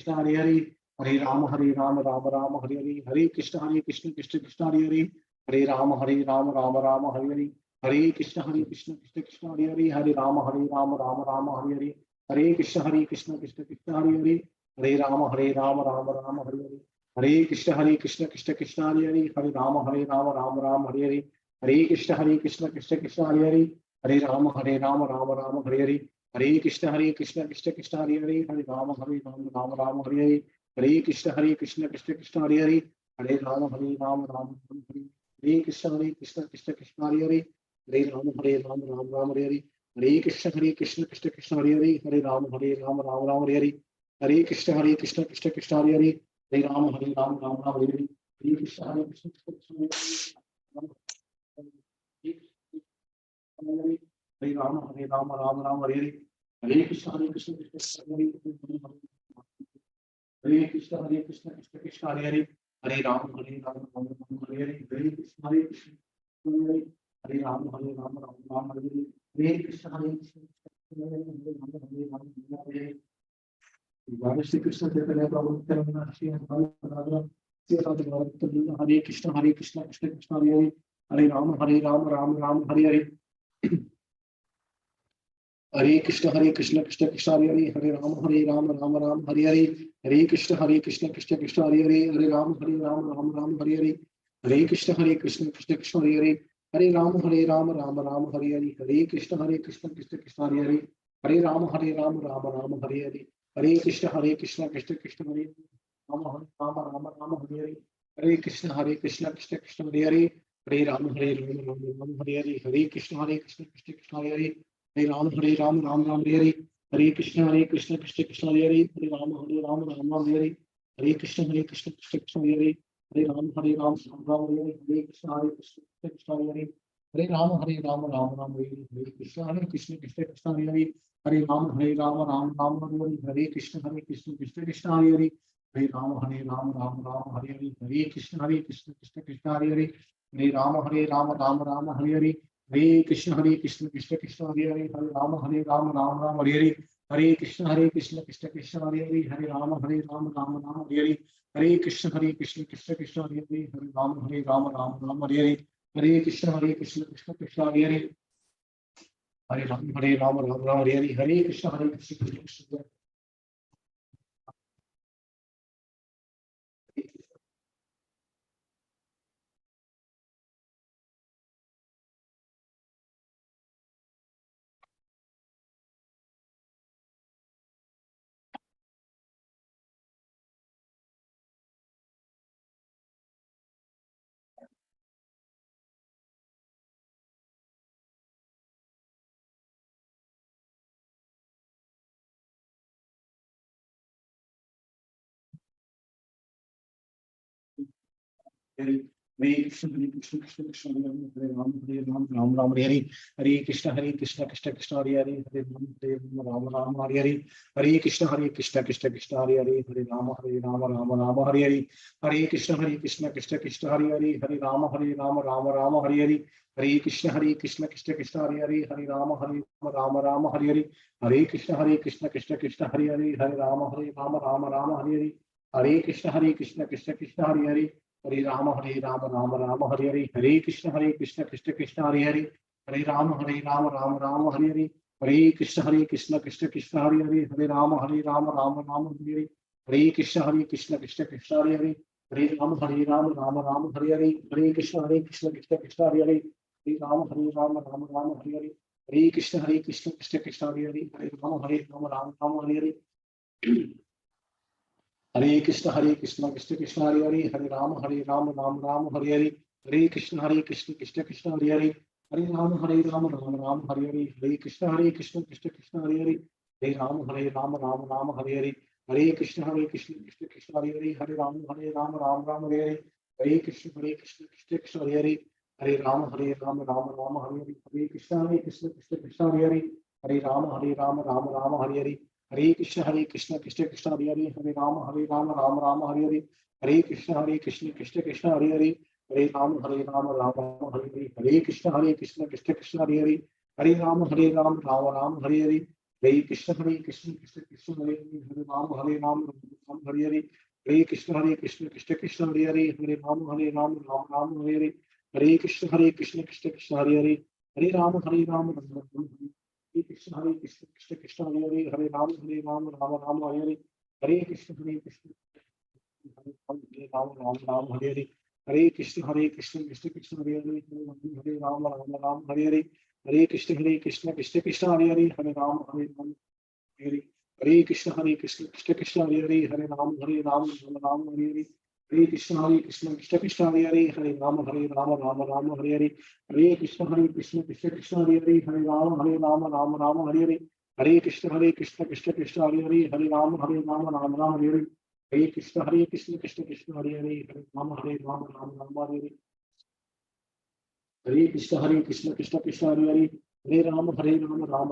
कृष्ण हरे हरे, हरे राम राम राम हरे हरे, हरे कृष्ण कृष्ण कृष्ण हरे हरे, हरे राम राम हरे हरे, हरे कृष्ण कृष्ण कृष्ण हरे हरे, हरे राम राम हरे हरे, हरे कृष्ण कृष्ण कृष्ण हरे हरे, हरे राम राम हरे हरे, हरे कृष्ण कृष्ण कृष्ण हरे हरे, हरे राम राम हरे हरे, हरे कृष्ण कृष्ण कृष्ण हरे हरे, हरे राम राम हरे हरे, हरे कृष्ण कृष्ण कृष्ण हरे हरे, हरे राम राम हरे हरे, हरे कृष्ण कृष्ण कृष्ण कृष्ण हरे हरे, हरे राम राम हरे, हरे कृष्ण कृष्ण कृष्ण हरे हरे, हरे राम राम हरे हरे, हरे कृष्ण कृष्ण कृष्ण कृष्ण हरे हरे, हरे राम राम हरे हरे, हरे कृष्ण कृष्ण कृष्ण कृष्ण हरे हरे, हरे राम राम हरे हरे, हरे कृष्ण कृष्ण कृष्ण कृष्ण हरे हरे, हरे राम हरे हरे, हरे कृष्ण कृष्ण कृष्ण हरे हरे, हरे कृष्ण कृष्ण कृष्ण हरे हरे, हरे राम हरे हरे, हरे कृष्ण कृष्ण हरे, हरे राम राम हरे हरे, हरे कृष्ण कृष्ण हरे हरे, श्री कृष्ण चैतन्य प्रभु नित्यानंद श्री राधा श्री राधा हरे कृष्ण कृष्ण कृष्ण हरे हरे, हरे राम राम हरे हरे, हरे कृष्ण कृष्ण कृष्ण हरे हरे, हरे राम राम हरे हरे, हरे कृष्ण कृष्ण कृष्ण कृष्ण हरे हरे, हरे राम राम हरे हरे, हरे कृष्ण कृष्ण कृष्ण कृष्ण हरे हरे, हरे राम हरे हरे, हरे कृष्ण कृष्ण कृष्ण कृष्ण हरे हरे, हरे राम राम हरे हरे, हरे कृष्ण कृष्ण कृष्ण कृष्ण हरे, राम हरे हरे, हरे कृष्ण कृष्ण कृष्ण हरे हरे, हरे राम हरे हरे, हरे कृष्ण कृष्ण कृष्ण कृष्ण हरे हरे, हरे राम हरे हरे, हरे कृष्ण कृष्ण कृष्ण हरे हरे, हरे राम राम हरे हरे, हरे कृष्ण कृष्ण कृष्ण हरे हरे, हरे राम राम हरे हरे, हरे कृष्ण कृष्ण कृष्ण हरे हरे, हरे राम राम हरे हरे, हरे कृष्ण कृष्ण कृष्ण हरे हरे, हरे राम हरे हरे, हरे कृष्ण कृष्ण कृष्ण कृष्ण हरे हरे, हरे राम हरे हरे, हरे कृष्ण कृष्ण कृष्ण हरे हरे, हरे राम हरे हरे, हरे कृष्ण कृष्ण कृष्ण हरे हरे, हरे राम हरे हरे, हरे कृष्ण कृष्ण कृष्ण हरे हरे, हरे राम राम हरे हरे, हरे कृष्ण कृष्ण कृष्ण कृष्ण हरे हरे, हरे राम हरे हरे, हरे कृष्ण कृष्ण कृष्ण कृष्ण हरे हरे, हरे राम हरे हरे, हरे कृष्ण कृष्ण कृष्ण कृष्ण हरे, हरे कृष्ण कृष्ण कृष्ण हरे राम हरे हरे, हरे कृष्ण कृष्ण कृष्ण हरे हरे, हरे राम हरे हरे, हरे कृष्ण कृष्ण कृष्ण हरे हरे, हरे राम राम हरे हरे, हरे कृष्ण कृष्ण कृष्ण हरे हरे, हरे राम राम हरे हरे, हरे कृष्ण कृष्ण कृष्ण हरे हरे, हरे राम हरे हरे, हरे कृष्ण कृष्ण कृष्ण हरे हरे, हरे राम हरे हरे, हरे कृष्ण कृष्ण कृष्ण हरे हरे, हरे राम राम हरे हरे, हरे कृष्ण कृष्ण कृष्ण हरे हरे, हरे राम राम हरे हरे, हरे कृष्ण कृष्ण कृष्ण हरे हरे, हरे राम राम हरे हरे, हरे कृष्ण कृष्ण कृष्ण हरे हरे, हरे राम हरे हरे, हरे कृष्ण कृष्ण कृष्ण हरे हरे, हरे राम हरे हरे, हरे कृष्ण कृष्ण कृष्ण हरे हरे, हरे राम हरे हरे, हरे कृष्ण कृष्ण कृष्ण हरे हरे, हरे राम हरे हरे, हरे कृष्ण कृष्ण कृष्ण हरे हरे, हरे राम हरे हरे, हरे कृष्ण कृष्ण कृष्ण हरे हरे, हरे राम हरे हरे, हरे कृष्ण कृष्ण कृष्ण हरे हरे, हरे राम हरे हरे, हरे कृष्ण कृष्ण कृष्ण हरे हरे, हरे राम हरे हरे, हरे कृष्ण कृष्ण कृष्ण हरे हरे, हरे राम हरे हरे, हरे कृष्ण कृष्ण कृष्ण हरे हरे, हरे राम हरे हरे, हरे कृष्ण कृष्ण कृष्ण हरे हरे, हरे राम हरे हरे, हरे कृष्ण कृष्ण कृष्ण हरे हरे, हरे राम राम हरे हरे, हरे कृष्ण कृष्ण कृष्ण हरे हरे राम राम हरे हरे हरे कृष्ण कृष्ण कृष्ण हरे हरे राम राम हरे हरे कृष्ण कृष्ण हरे हरे राम राम हरे कृष्ण कृष्ण हरे राम हरे हरे कृष्ण राम हरे हरे कृष्ण कृष्ण हरे हरे राम हरे हरे कृष्ण कृष्ण हरे राम हरे कृष्ण कृष्ण हरे राम हरे कृष्ण कृष्ण हरे राम हरे हरे कृष्ण कृष्ण हरे राम हरे कृष्ण कृष्ण हरे राम हरे कृष्ण कृष्ण हरे राम हरे कृष्ण कृष्ण हरे राम हरे कृष्ण कृष्ण हरे राम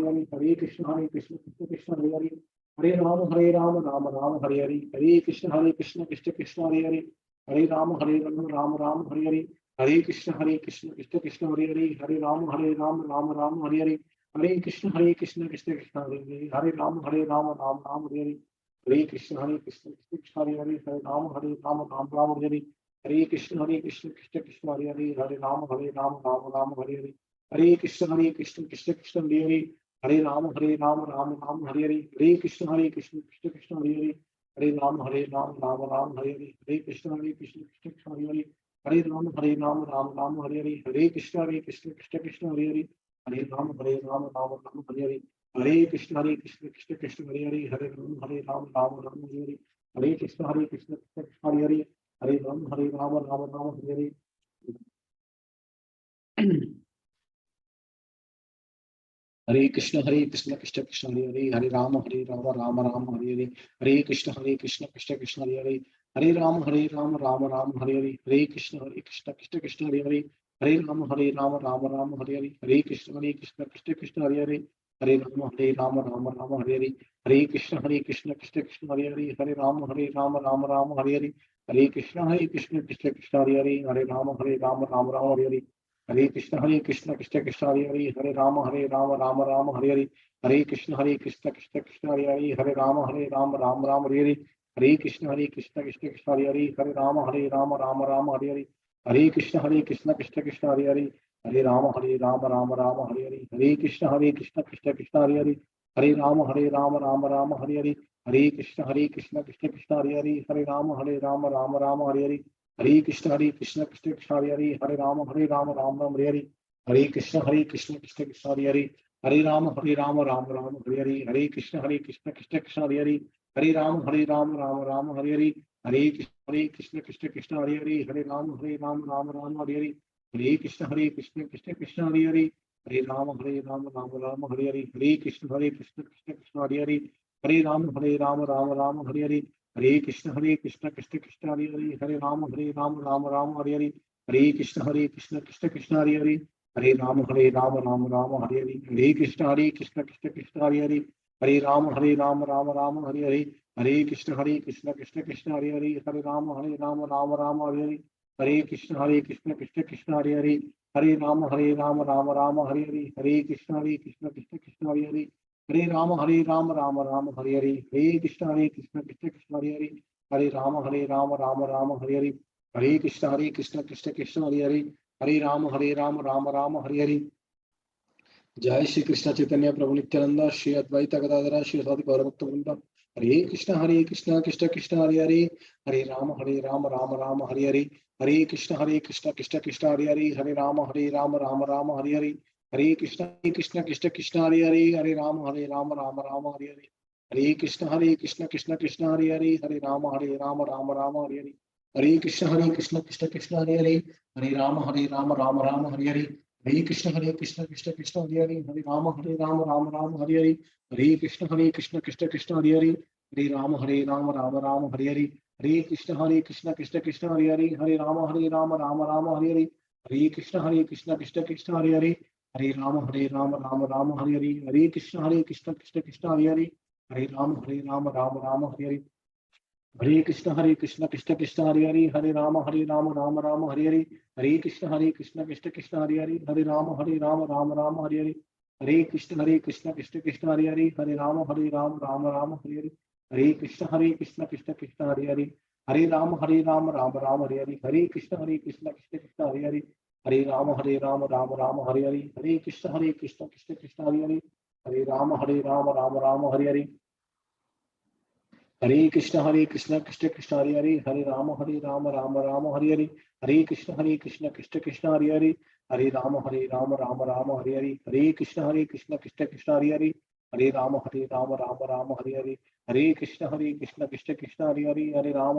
हरे कृष्ण कृष्ण हरे राम हरे कृष्ण कृष्ण हरे राम हरे कृष्ण कृष्ण हरे राम हरे कृष्ण राम हरे कृष्ण कृष्ण कृष्ण हरे राम हरे कृष्ण कृष्ण हरे राम हरे कृष्ण कृष्ण हरे राम हरे कृष्ण कृष्ण हरे राम हरे कृष्ण कृष्ण हरे राम हरे कृष्ण कृष्ण हरे राम हरे कृष्ण कृष्ण हरे राम हरे हरे कृष्ण कृष्ण कृष्ण हरे राम हरे हरे कृष्ण कृष्ण कृष्ण हरे राम हरे कृष्ण कृष्ण हरे राम हरे कृष्ण कृष्ण हरे कृष्ण कृष्ण हरे राम हरे कृष्ण कृष्ण हरे राम हरे कृष्ण कृष्ण हरे राम हरे कृष्ण कृष्ण हरे राम हरे कृष्ण राम कृष्ण कृष्ण हरे राम हरे कृष्ण कृष्ण हरे कृष्ण कृष्ण हरे कृष्ण कृष्ण हरे हरे कृष्ण कृष्ण हरे राम हरे कृष्ण कृष्ण हरे राम हरे कृष्ण कृष्ण हरे राम हरे कृष्ण कृष्ण कृष्ण हरे कृष्ण कृष्ण हरे कृष्ण कृष्ण कृष्ण हरे राम हरे कृष्ण कृष्ण कृष्ण हरे कृष्ण कृष्ण कृष्ण हरे कृष्ण कृष्ण कृष्ण हरे कृष्ण कृष्ण कृष्ण हरे कृष्ण कृष्ण कृष्ण हरे कृष्ण कृष्ण कृष्ण हरे कृष्ण कृष्ण कृष्ण हरे राम हरे जय श्री कृष्ण चैतन्य प्रभु नित्यानंद श्री अद्वैत गदाधर श्री साधु गौरभक्त वृंद हरे कृष्ण कृष्ण कृष्ण हरे राम राम हरे कृष्ण कृष्ण कृष्ण हरे राम राम हरे कृष्ण कृष्ण कृष्ण हरे राम राम हरे कृष्ण कृष्ण कृष्ण हरे राम राम हरे कृष्ण कृष्ण कृष्ण हरे राम हरे कृष्ण कृष्ण हरे राम हरे कृष्ण कृष्ण कृष्ण हरे राम हरे कृष्ण कृष्ण कृष्ण हरे राम हरे कृष्ण कृष्ण कृष्ण हरे राम हरे कृष्ण कृष्ण कृष्ण हरे राम हरे कृष्ण कृष्ण हरे राम हरे कृष्ण कृष्ण कृष्ण हरे Ram Ram Hare Hare Krishna Krishna Krishna Hare Hare, Hare Ram Ram Ram Hare Hare, Hare Krishna Krishna Krishna Hare Hare, Hare Ram Ram Ram Hare Hare, Hare Krishna Krishna Krishna Hare Hare, Hare Ram Ram Ram Hare Hare, Hare Krishna Krishna Krishna Hare Hare, Hare Ram Ram Ram Hare Hare, Hare Krishna Krishna Krishna Hare Hare, Hare Ram Ram Hare Hare, Hare Krishna Krishna Krishna Hare Hare, Hare Ram Ram Ram Hare Hare, Hare Krishna Krishna Krishna Hare Hare, Hare Ram Ram Ram Hare Hare, Hare Krishna Krishna Krishna Hare Hare, Hare Ram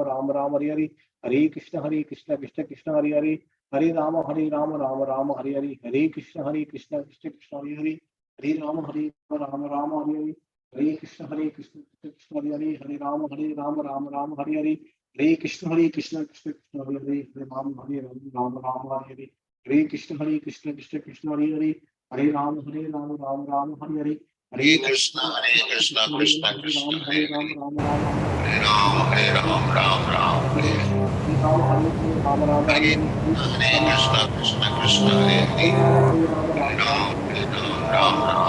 Ram Ram Hare Hare, Hare Krishna Krishna Krishna Hare Hare, Hare Ram Ram Hare Hare, Hare Krishna Krishna Krishna Hare Hare, Hare Ram Ram Hare Hare, Hare Krishna Krishna Hare Hare, Hare Ram Ram Hare Hare, Hare Krishna Krishna Krishna Hare Hare, Hare Ram Ram Hare Hare, Hare Krishna Krishna Krishna Hare Hare, Hare Ram Ram Hare Hare, Hare Krishna Krishna Krishna Hare Ram Hare, Ram Ram Hare Hare, Hare Ram Ram Ram Hare Hare Hare, Hare Ram Ram Hare Hare, Hare Hare Krishna Krishna Krishna Krishna Hare Hare,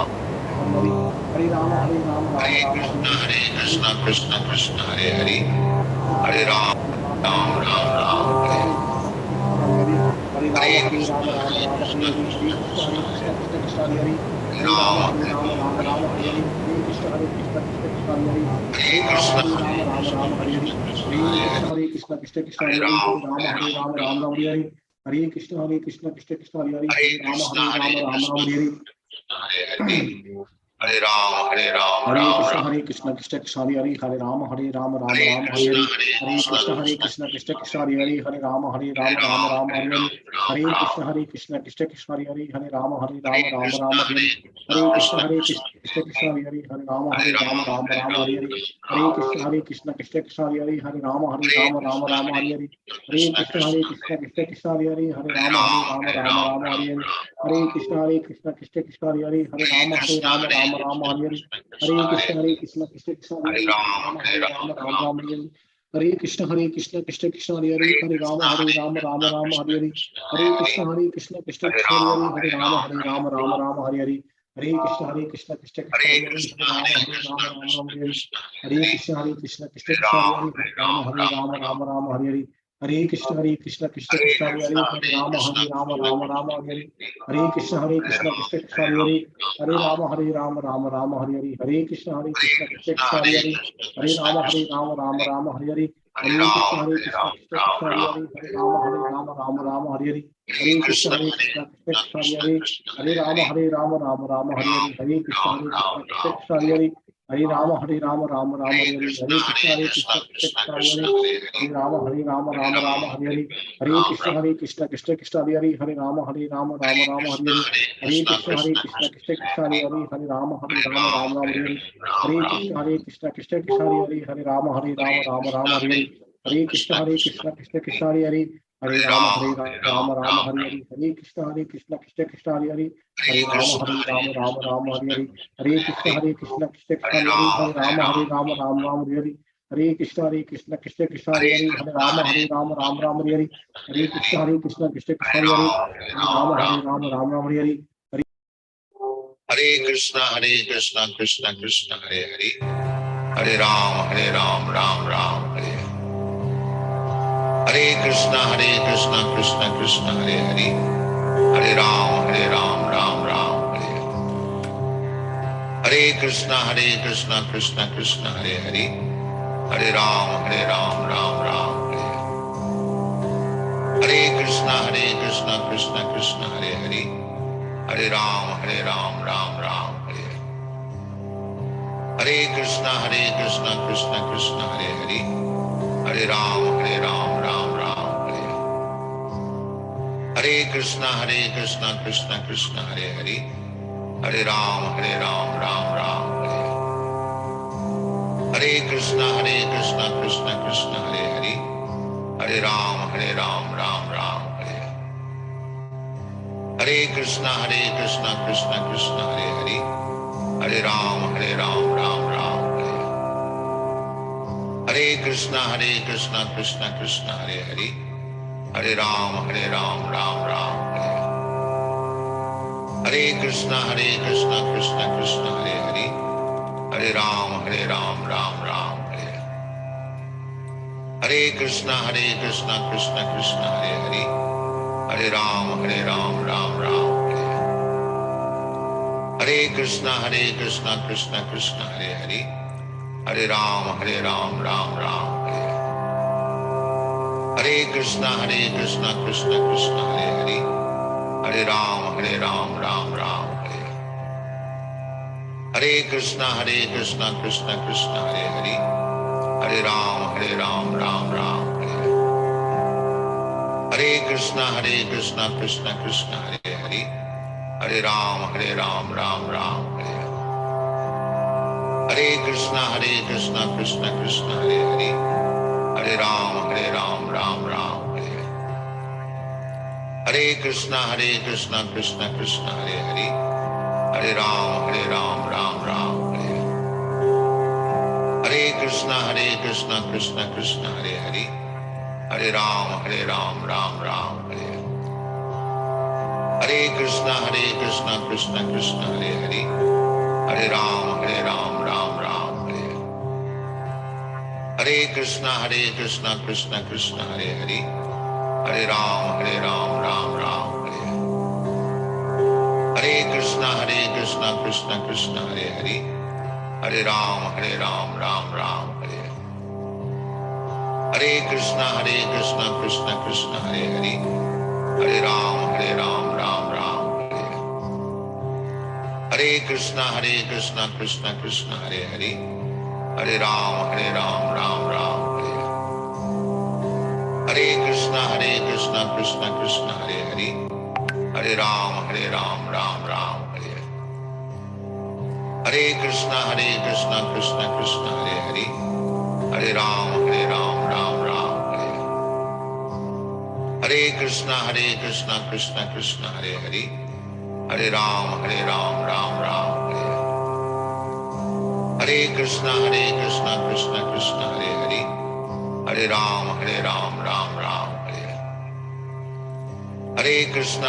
Ram Ram Ram Hare Hare, Hare Ram Ram, Hare Hare Ram Hare Ram Hare Hare, Hare Krishna Krishna Krishna Hare Hare, Hare Ram Ram Ram Ram Hare Ram Krishna Hare Hare Hare, Krishna Krishna Hare Hare, Hare Ram Ram Hare Krishna Hare, Hare Krishna Krishna Krishna Hare Krishna Hare, Krishna Hare Hare, Hare Ram Ram Hare Hare, Hare Krishna Krishna Hare Hare, Hare Krishna Ram Hare Hare, Krishna Hare Hare Hare, Krishna Krishna Hare Hare Hare, Ram Hare Ram Ram Hare Hare, Hare Krishna Krishna Krishna Hare Hare, Hare Ram Ram Hare Hare, Hare Hare, Hare Ram Hare Krishna Krishna Hare Hare, Hare Ram Ram Hare Hare, Hare Krishna Krishna Hare Hare, Hare Ram Hare Hare, Hare Krishna Krishna Hare Hare, Hare Ram Hare Hare, Hare Krishna Krishna Hare Hare, Hare Ram Hare Hare, Hare Krishna Krishna Hare Hare, Hare Ram Hare Hare, Hare Krishna Krishna Hare Hare, Hare Ram Hare Hare, Hare Krishna Krishna Hare Hare, Hare Ram Hare Hare, Hare Krishna Krishna Hare Hare, Hare Ram Hare Hare, Hare Krishna Krishna Hare Hare, Hare Ram Hare Hare, Hare Krishna Krishna Hare Hare, Hare Ram Hare Hare, Hare Krishna Krishna Hare Hare, Hare Ram Hare Hare, Hare Krishna Krishna Hare Hare, Hare Ram Hare Hare, Hare Krishna Krishna Hare Hare, Hare Ram Hare Hare, Hare Krishna Krishna Hare Hare, Hare Ram Hare Hare, Hare Krishna Krishna Hare Hare, Hare Ram Hare Hare, Hare Krishna Krishna Hare Hare, Hare Ram Hare Hare, Hare Krishna Krishna Hare Hare, Hare Ram Hare Hare, Hare Krishna Krishna Hare Hare, Hare Ram Hare Hare, Hare Krishna Krishna Hare Hare, Hare Ram Hare Hare, Hare Krishna Krishna Hare Hare, Hare Ram Hare Hare, Hare Krishna Krishna Hare Hare, Hare Ram Hare Hare, Hare Krishna Krishna Hare Hare, Hare Ram Hare Hare, Hare Krishna Krishna Hare Hare, Hare Ram Hare Hare, Hare Krishna Krishna Hare Hare, Hare Ram Hare Hare, Hare Krishna Krishna Hare Hare, Hare Ram Hare Hare, Hare Krishna Krishna Hare Hare, Hare Ram Hare Hare, Hare Krishna Krishna Hare Hare, Hare Ram Hare Hare, Hare Krishna Krishna Krishna Hare Hare, Hare Ram Ram Hare Hare, Hare Krishna Krishna Krishna Hare Hare, Hare Ram Ram Hare Hare, Hare Krishna Krishna Krishna Hare Hare, Hare Ram Ram Hare Hare, Hare Krishna Krishna Krishna Hare Hare, Hare Ram Ram Hare Hare, Hare Krishna Krishna Krishna Hare Hare, Hare Ram Ram Hare Hare, Hare Krishna Krishna Krishna Hare Hare, Hare Ram Ram Hare Hare, Hare Krishna Krishna Krishna Hare Hare, Hare Ram Ram Hare Hare, Hare Krishna Krishna Krishna Hare Hare, Hare Ram Ram Hare Hare, Hare Krishna Krishna Krishna Hare Hare, Hare Ram Ram Ram Hare Hare, Hare Krishna Krishna Krishna Hare Hare, Hare Ram Ram Ram Hare Hare. Hare Krishna Krishna Krishna Hare Hare, Hare Ram Ram Ram Hare Hare. Hare Krishna Krishna Krishna Hare Hare, Hare Ram Ram Ram Hare Hare. Hare Krishna Krishna Krishna Hare Hare, Hare Ram Ram Ram Hare Hare. Hare Krishna Krishna Krishna Hare Hare, Hare Ram Ram Hare Hare. Hare Krishna Krishna Krishna Hare Hare, Hare Ram Ram Hare Hare. Hare Krishna Krishna Krishna Hare Hare, Hare Ram Ram Hare Hare. Hare Krishna Krishna Krishna Hare Hare, Hare Ram Ram Hare Hare. Hare Krishna Krishna Krishna Hare Hare, Hare Ram Ram Hare Hare. Hare Krishna Krishna Krishna Hare Hare, Hare Ram Ram Hare Hare. Hare Krishna Krishna Krishna Hare Hare, Hare Ram Ram Hare Hare. Hare Krishna Krishna Krishna Hare Hare, Hare Ram Ram Hare Hare. Hare Krishna Krishna Krishna Hare Hare, Hare Ram Ram Hare Hare. Hare Krishna Krishna Krishna Hare Hare, Hare Ram Ram Hare Hare. Hare Krishna Krishna Krishna Hare Hare, Hare Ram Hare Hare. Hare Krishna Krishna Krishna Hare Hare, Hare Ram Hare Hare. Hare Krishna Krishna Krishna Hare Hare, Hare Ram Hare Hare. Hare Krishna Krishna Krishna Hare Hare, Hare Ram Hare Hare. Hare Krishna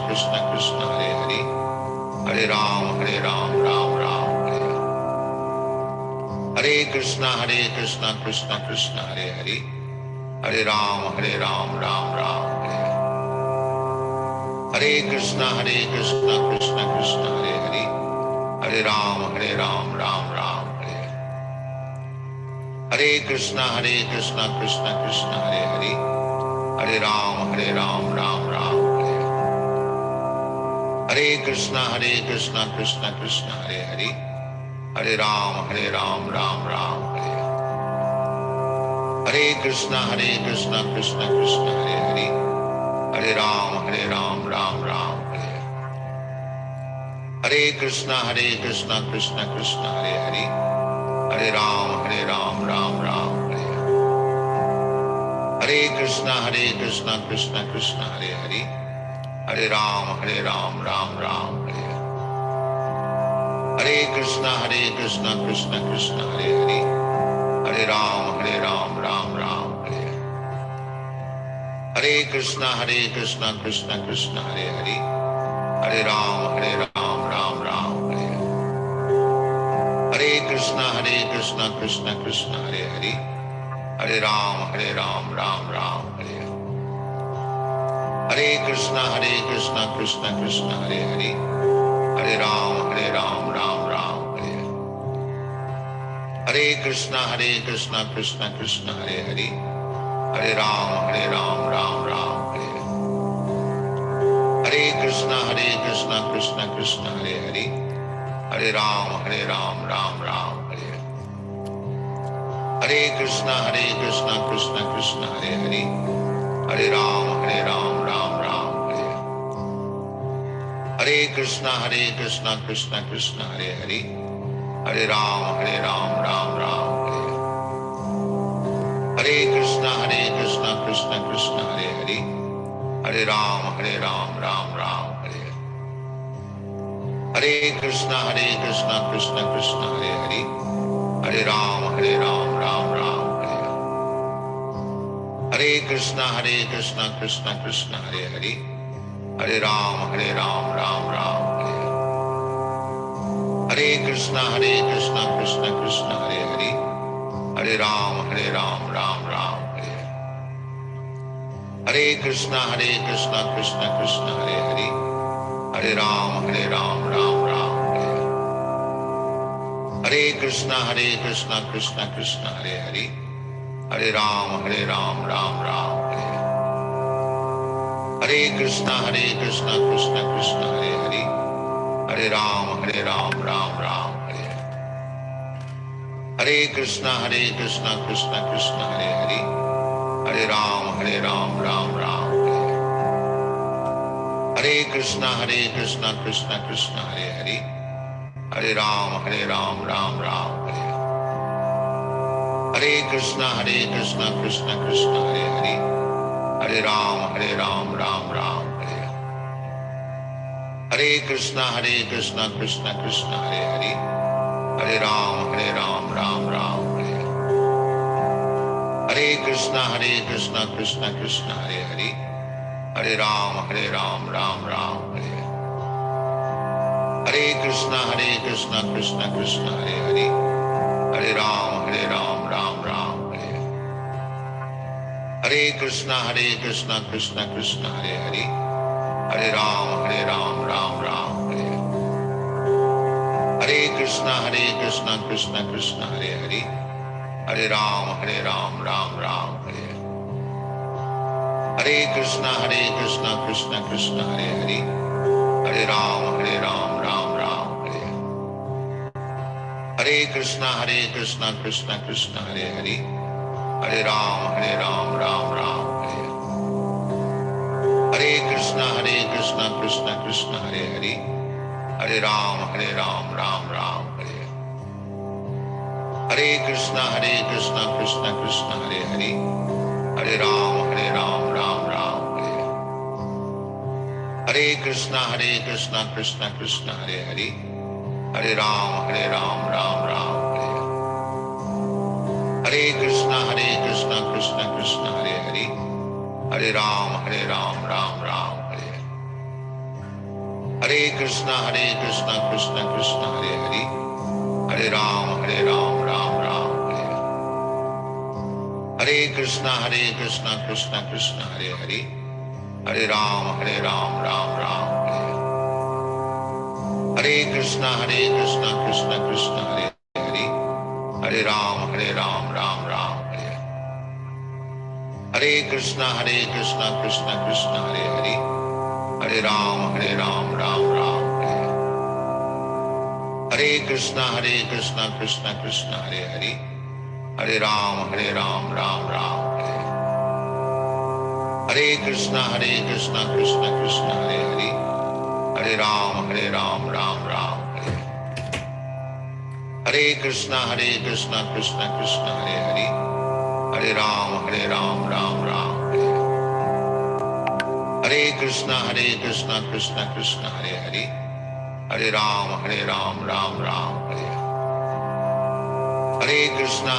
Krishna Krishna Hare Hare, Hare Ram Hare. Hare Krishna Krishna Krishna Hare Hare, Hare Ram Hare. Hare Krishna Krishna Krishna Hare Hare, Hare Ram Hare. Hare Krishna Krishna Krishna Hare Hare, Hare Ram Hare. Hare Krishna Krishna Krishna Hare Hare, Hare Ram Hare. Hare Krishna Krishna Krishna Hare Hare, Hare Ram Hare. Hare Krishna Krishna Krishna Hare Hare, Hare Ram Hare. Hare Krishna Krishna Krishna Hare Hare, Hare Ram Hare. Hare Krishna Krishna Krishna Hare Hare, Hare Ram Hare. Hare Krishna Krishna Krishna Hare Hare, Hare Ram Hare. Hare Krishna Krishna Krishna Hare Hare, Hare Ram Hare. Hare Krishna Krishna Krishna Hare Hare, Hare Ram Hare. Hare Krishna Krishna Krishna Hare Hare, Hare Ram Hare. Hare Krishna Krishna Krishna Hare Hare, Hare Ram Hare. Hare Krishna Krishna Krishna Hare Hare, Hare Ram Hare. Hare Krishna Krishna Krishna Hare Hare, Hare Ram Hare. Hare Krishna Krishna Krishna Hare Hare, Hare Ram Hare. Hare Krishna Krishna Krishna Hare Hare, Hare Ram Hare. Hare Krishna Krishna Krishna Hare Hare, Hare Ram, Ram Ram, Hare Krishna, Krishna Krishna, Hare Hare, Hare Ram, Ram Ram, Hare Krishna, Krishna Krishna, Hare Hare, Hare Ram, Ram Ram, Hare Krishna, Krishna Krishna, Hare Hare, Hare Ram, Ram Ram, Hare Krishna, Krishna Krishna, Hare Hare, Hare Ram, Ram Ram, Hare Krishna, Krishna Krishna, Hare Hare, Hare Ram, Ram Ram, Hare Krishna, Krishna Krishna, Hare Hare, Hare Ram, Ram Ram, Hare Krishna, Krishna Krishna, Hare Hare, Hare Ram, Ram Ram, Hare Krishna, Krishna Krishna, Hare Hare, Hare Ram, Ram Ram, Hare Krishna, Krishna Krishna, Hare Hare, Hare Ram, Ram Ram, Hare Krishna, Krishna Krishna, Hare Hare, Hare Ram, Ram Ram, Hare Krishna, Krishna Krishna, Hare Hare, Hare Ram, Ram Ram, Hare Krishna, Krishna Krishna, Hare Hare, Hare Ram, Ram Ram, Hare Krishna, Krishna Krishna, Hare Hare, Hare Ram, Ram Ram, Hare Krishna, Krishna Krishna, Hare Hare, Hare Ram, Ram Ram, Hare Krishna, Krishna Krishna, Hare Hare, Hare Ram, Ram Ram, Hare Krishna, Krishna Krishna, Hare Hare, Hare Ram, Ram Ram, Hare Krishna, Krishna Krishna, Hare Hare, Hare Ram, Ram Ram, Hare Krishna, Krishna Krishna, Hare Hare, Hare Ram, Ram Ram, Hare Krishna, Krishna Krishna, Hare Hare, Hare Ram, Ram Ram, Hare Krishna, Krishna Krishna, Hare Hare, Hare Ram, Ram Ram, Hare Krishna, Krishna Krishna, Hare Hare, Hare Ram, Ram Ram, Hare Krishna, Krishna Krishna, Hare Hare, Hare Ram, Ram Ram, Hare Krishna, Krishna Krishna, Hare Hare, Hare Ram, Ram Ram, Hare Krishna, Krishna Krishna, Hare Hare, Hare Ram, Ram Ram, Hare Krishna, Krishna Krishna, Hare Hare, Hare Ram, Ram Ram, Hare Krishna, Krishna Krishna, Hare Hare, Hare Ram, Ram Ram, Hare Krishna,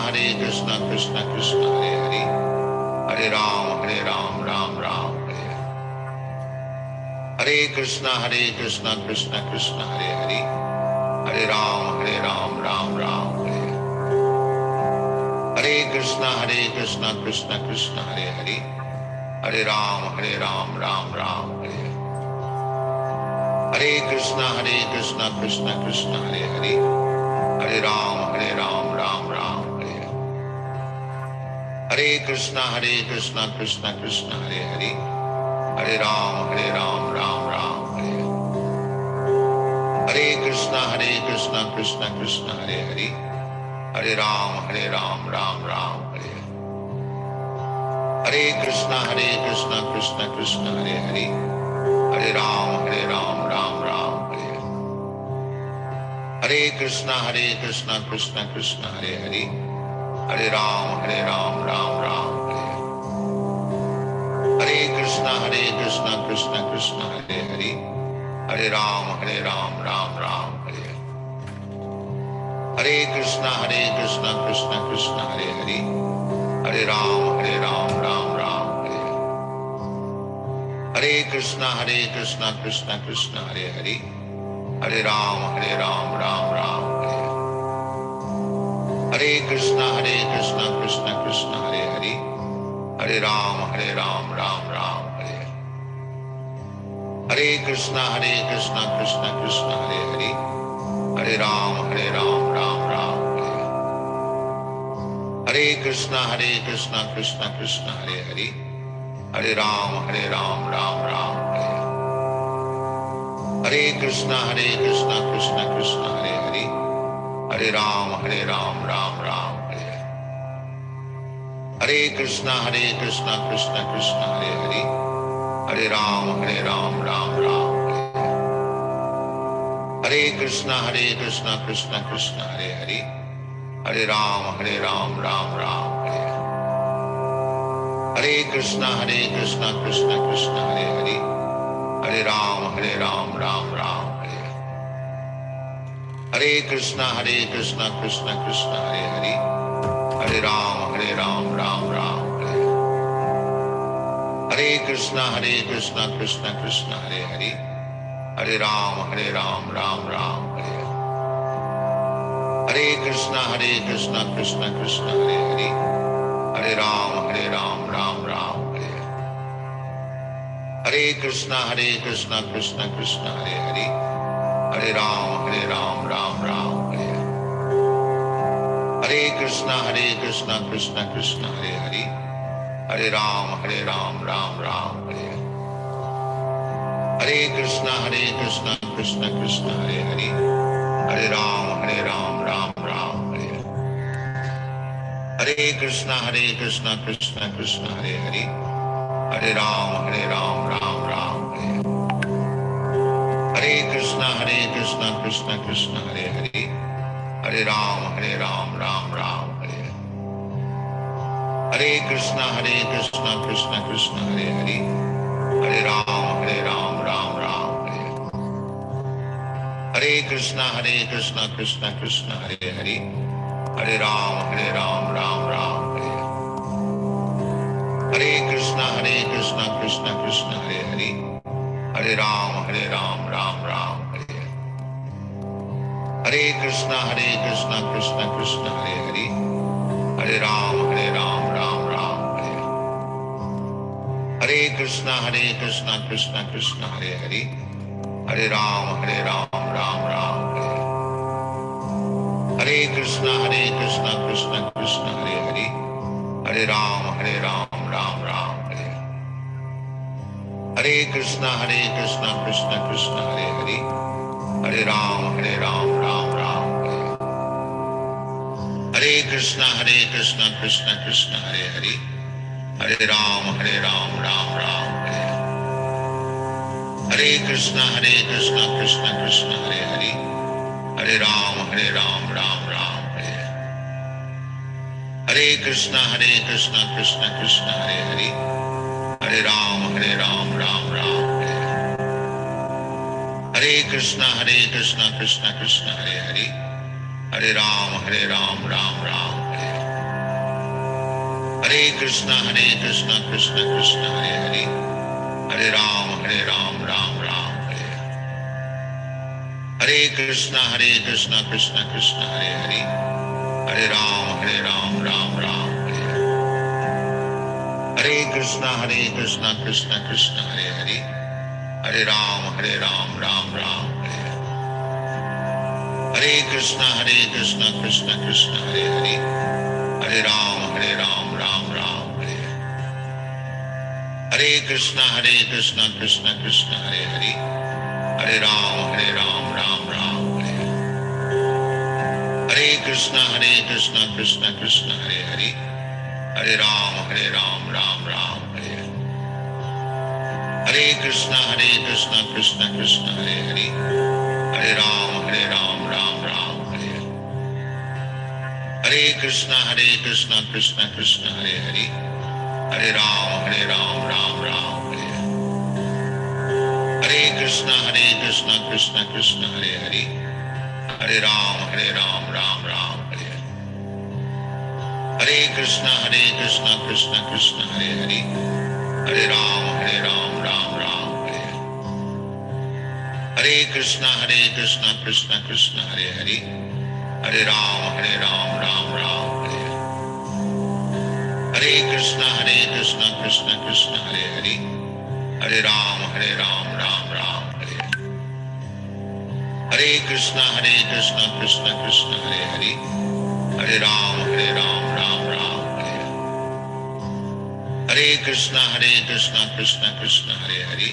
Krishna Krishna, Hare Hare, Hare Ram, Ram Ram, Hare Krishna, Krishna Krishna, Hare Hare, Hare Ram, Ram Ram, Hare Krishna, Krishna Krishna, Hare Hare, Hare Ram, Ram Ram, Hare Krishna, Krishna Krishna, Hare Hare, Hare Ram, Ram Ram, Hare Krishna, Krishna Krishna, Hare Hare, Hare Ram, Ram Ram, Hare Krishna, Krishna Krishna, Hare Hare, Hare Ram, Ram Ram, Hare Krishna, Krishna Krishna, Hare Hare, Hare Ram, Ram Ram, Hare Krishna, Krishna Krishna, Hare Hare, Hare Ram, Ram Ram, Hare Krishna, Krishna Krishna, Hare Hare, Hare Ram, Ram Ram, Hare Krishna, Krishna Krishna, Hare Hare, Hare Ram, Ram Ram, Hare Hare Krishna Krishna Krishna Hare Hare, Hare Ram Ram Ram Hare Hare. Hare Krishna Krishna Krishna Hare Hare, Hare Ram Ram Ram Hare Hare. Hare Krishna Krishna Krishna Hare Hare, Hare Ram Ram Ram Hare Hare. Hare Krishna Krishna Krishna Hare Hare, Hare Ram Ram Ram Hare Hare. Hare Krishna Krishna Krishna Hare Hare, Hare Ram Ram Ram Hare Hare. Hare Krishna Krishna Krishna Hare Hare, Hare Ram Ram Ram Hare Hare. Hare Krishna Krishna Krishna Hare Hare, Hare Ram Ram Ram Hare Hare. Hare Krishna Krishna Krishna Hare Hare, Hare Ram Ram Hare Hare. Hare Krishna Krishna Krishna Hare Hare, Hare Ram Ram Hare Hare. Hare Krishna Krishna Krishna Hare Hare, Hare Ram Ram Hare Hare. Hare Krishna Krishna Krishna Hare Hare, Hare Ram Ram Hare Hare. Hare Krishna Krishna Krishna Hare Hare, Hare Ram Ram Hare Hare. Hare Krishna Krishna Krishna Hare Hare, Hare Ram Ram Hare Hare. Hare Krishna Krishna Krishna Hare Hare, Hare Ram Ram Hare Hare. Hare Krishna Krishna Krishna Hare Hare, Hare Ram Ram Hare Hare. Hare Krishna Krishna Krishna Hare Hare, Hare Ram Ram Hare Hare. Hare Krishna Krishna Krishna Hare Hare, Hare Ram Ram Hare Hare. Hare Krishna Krishna Krishna Hare Hare, Hare Ram Ram Hare Hare. Hare Krishna Krishna Krishna Hare Hare, Hare Ram Ram Hare Hare. Hare Krishna Krishna Krishna Hare Hare, Hare Ram Ram Hare Hare. Hare Krishna Krishna Krishna Hare Hare, Hare Ram Ram Hare Hare. Hare Krishna Krishna Krishna Hare Hare, Hare Ram Ram Hare Hare. Hare Krishna Krishna Krishna Hare Hare, Hare Ram Ram Hare Hare. Hare Krishna Krishna Krishna Hare Hare, Hare Ram Ram Hare Hare. Hare Krishna Krishna Krishna Hare Hare, Hare Ram Ram Hare Hare. Hare Krishna Krishna Krishna Hare Hare, Hare Ram Ram Hare Hare. Hare Krishna Krishna Krishna Hare Hare, Hare Ram Ram Hare Hare. Hare Krishna Krishna Krishna Hare Hare, Hare Ram Ram Hare Hare. Hare Krishna Krishna Krishna Hare Hare, Hare Ram Ram Hare Hare. Hare Krishna Krishna Krishna Hare Hare, Hare Ram Ram Hare Hare. Hare Krishna Krishna Krishna Hare Hare, Hare Ram Ram Hare Hare. Hare Krishna Krishna Krishna Hare Hare, Hare Ram Ram Hare Hare. Hare Krishna Krishna Krishna Hare Hare, Hare Ram Ram Hare Hare. Hare Krishna Krishna Krishna Hare Hare, Hare Ram Ram Hare Hare. Hare Krishna Krishna Krishna Hare Hare, Hare Ram Ram Hare Hare. Hare Krishna Krishna Krishna Hare Hare, Hare Ram Ram Hare Hare. Hare Krishna Krishna Krishna Hare Hare, Hare Ram, Ram Ram, Hare Hare Krishna, Krishna Krishna, Hare Hare, Hare Ram, Ram Ram, Hare Hare Krishna, Krishna Krishna, Hare Hare, Hare Ram, Ram Ram, Hare Hare Krishna, Krishna Krishna, Hare Hare, Hare Ram, Ram Ram, Hare Hare Krishna, Krishna Krishna, Hare Hare,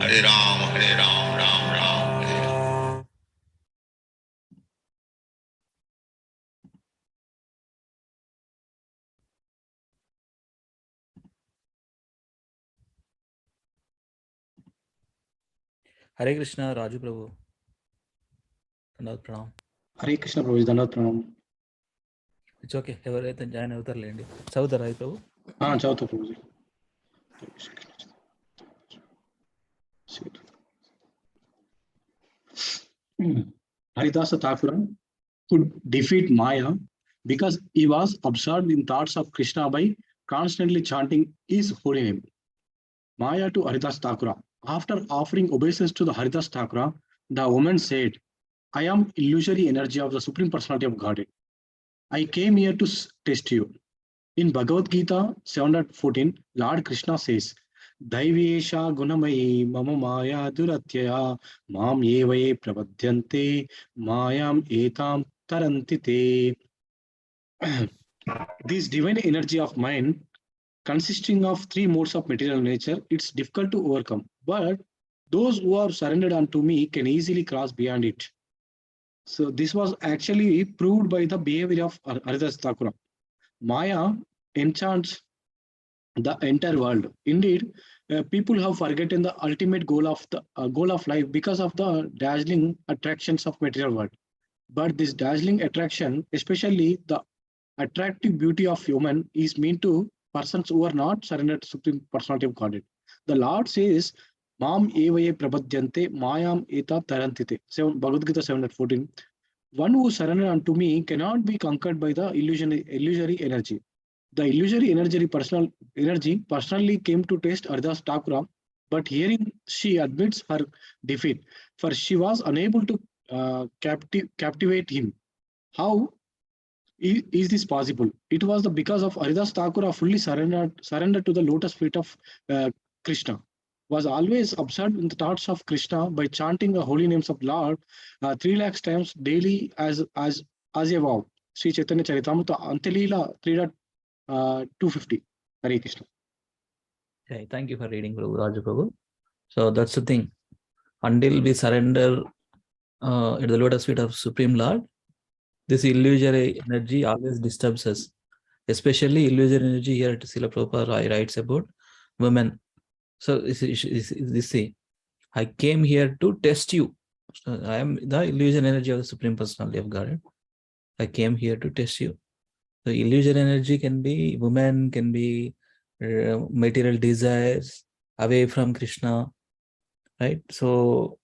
Hare Ram, Ram Ram, Hare Hare Krishna, Raju Prabhu. Dandavat pranam. Hare Krishna Prabhu, Dandavat pranam. It's okay. ఎవరైతే join అవుతారులేండి. చదువుతారా అది ప్రభు? చదువుతా Prabhuji. Haridasa Thakura could defeat Maya because he was absorbed in thoughts of Krishna by constantly chanting his holy name. Maya to Haridasa Thakura. After offering obeisance to the Haridasa Thakura, the woman said, I am illusory energy of the Supreme Personality of Godhead. I came here to test you. In Bhagavad Gita 7.14, Lord Krishna says, Daivesha gunamayi mama maya duratyaya mam yevaye pravadyante mayam etam tarantite. This divine energy of mind, consisting of three modes of material nature, it's difficult to overcome. But those who are surrendered unto me can easily cross beyond it. So this was actually proved by the behavior of Haridasa Thakura. Maya enchants the entire world. Indeed, people have forgotten the ultimate goal of life because of the dazzling attractions of material world. But this dazzling attraction, especially the attractive beauty of human, is meant to persons who are not surrendered to Supreme Personality of Godhead. The Lord says, Mam evaye prabhadyante mayam eta tarantite. Bhagavad Gita 7.14. One who surrenders unto me cannot be conquered by the illusory energy. The illusory energy personally came to test Haridasa Thakura, but herein she admits her defeat, for she was unable to captivate him. How is this possible? It was because of Haridasa Thakura fully surrendered to the lotus feet of Krishna, was always absorbed in the thoughts of Krishna by chanting the holy names of Lord 3 lakhs times daily as a vow. Sri Chaitanya Charitamrita Antelila 3.250. Hare Krishna. Okay, thank you for reading, Prabhu, Raju Prabhu. So that's the thing. Until we surrender at the lotus feet of Supreme Lord, this illusory energy always disturbs us. Especially illusory energy here at Srila Prabhupada writes about women. So this say, I came here to test you. So I am the illusion energy of the Supreme Personality of God. I came here to test you. So illusion energy can be women, can be material desires away from Krishna, right? So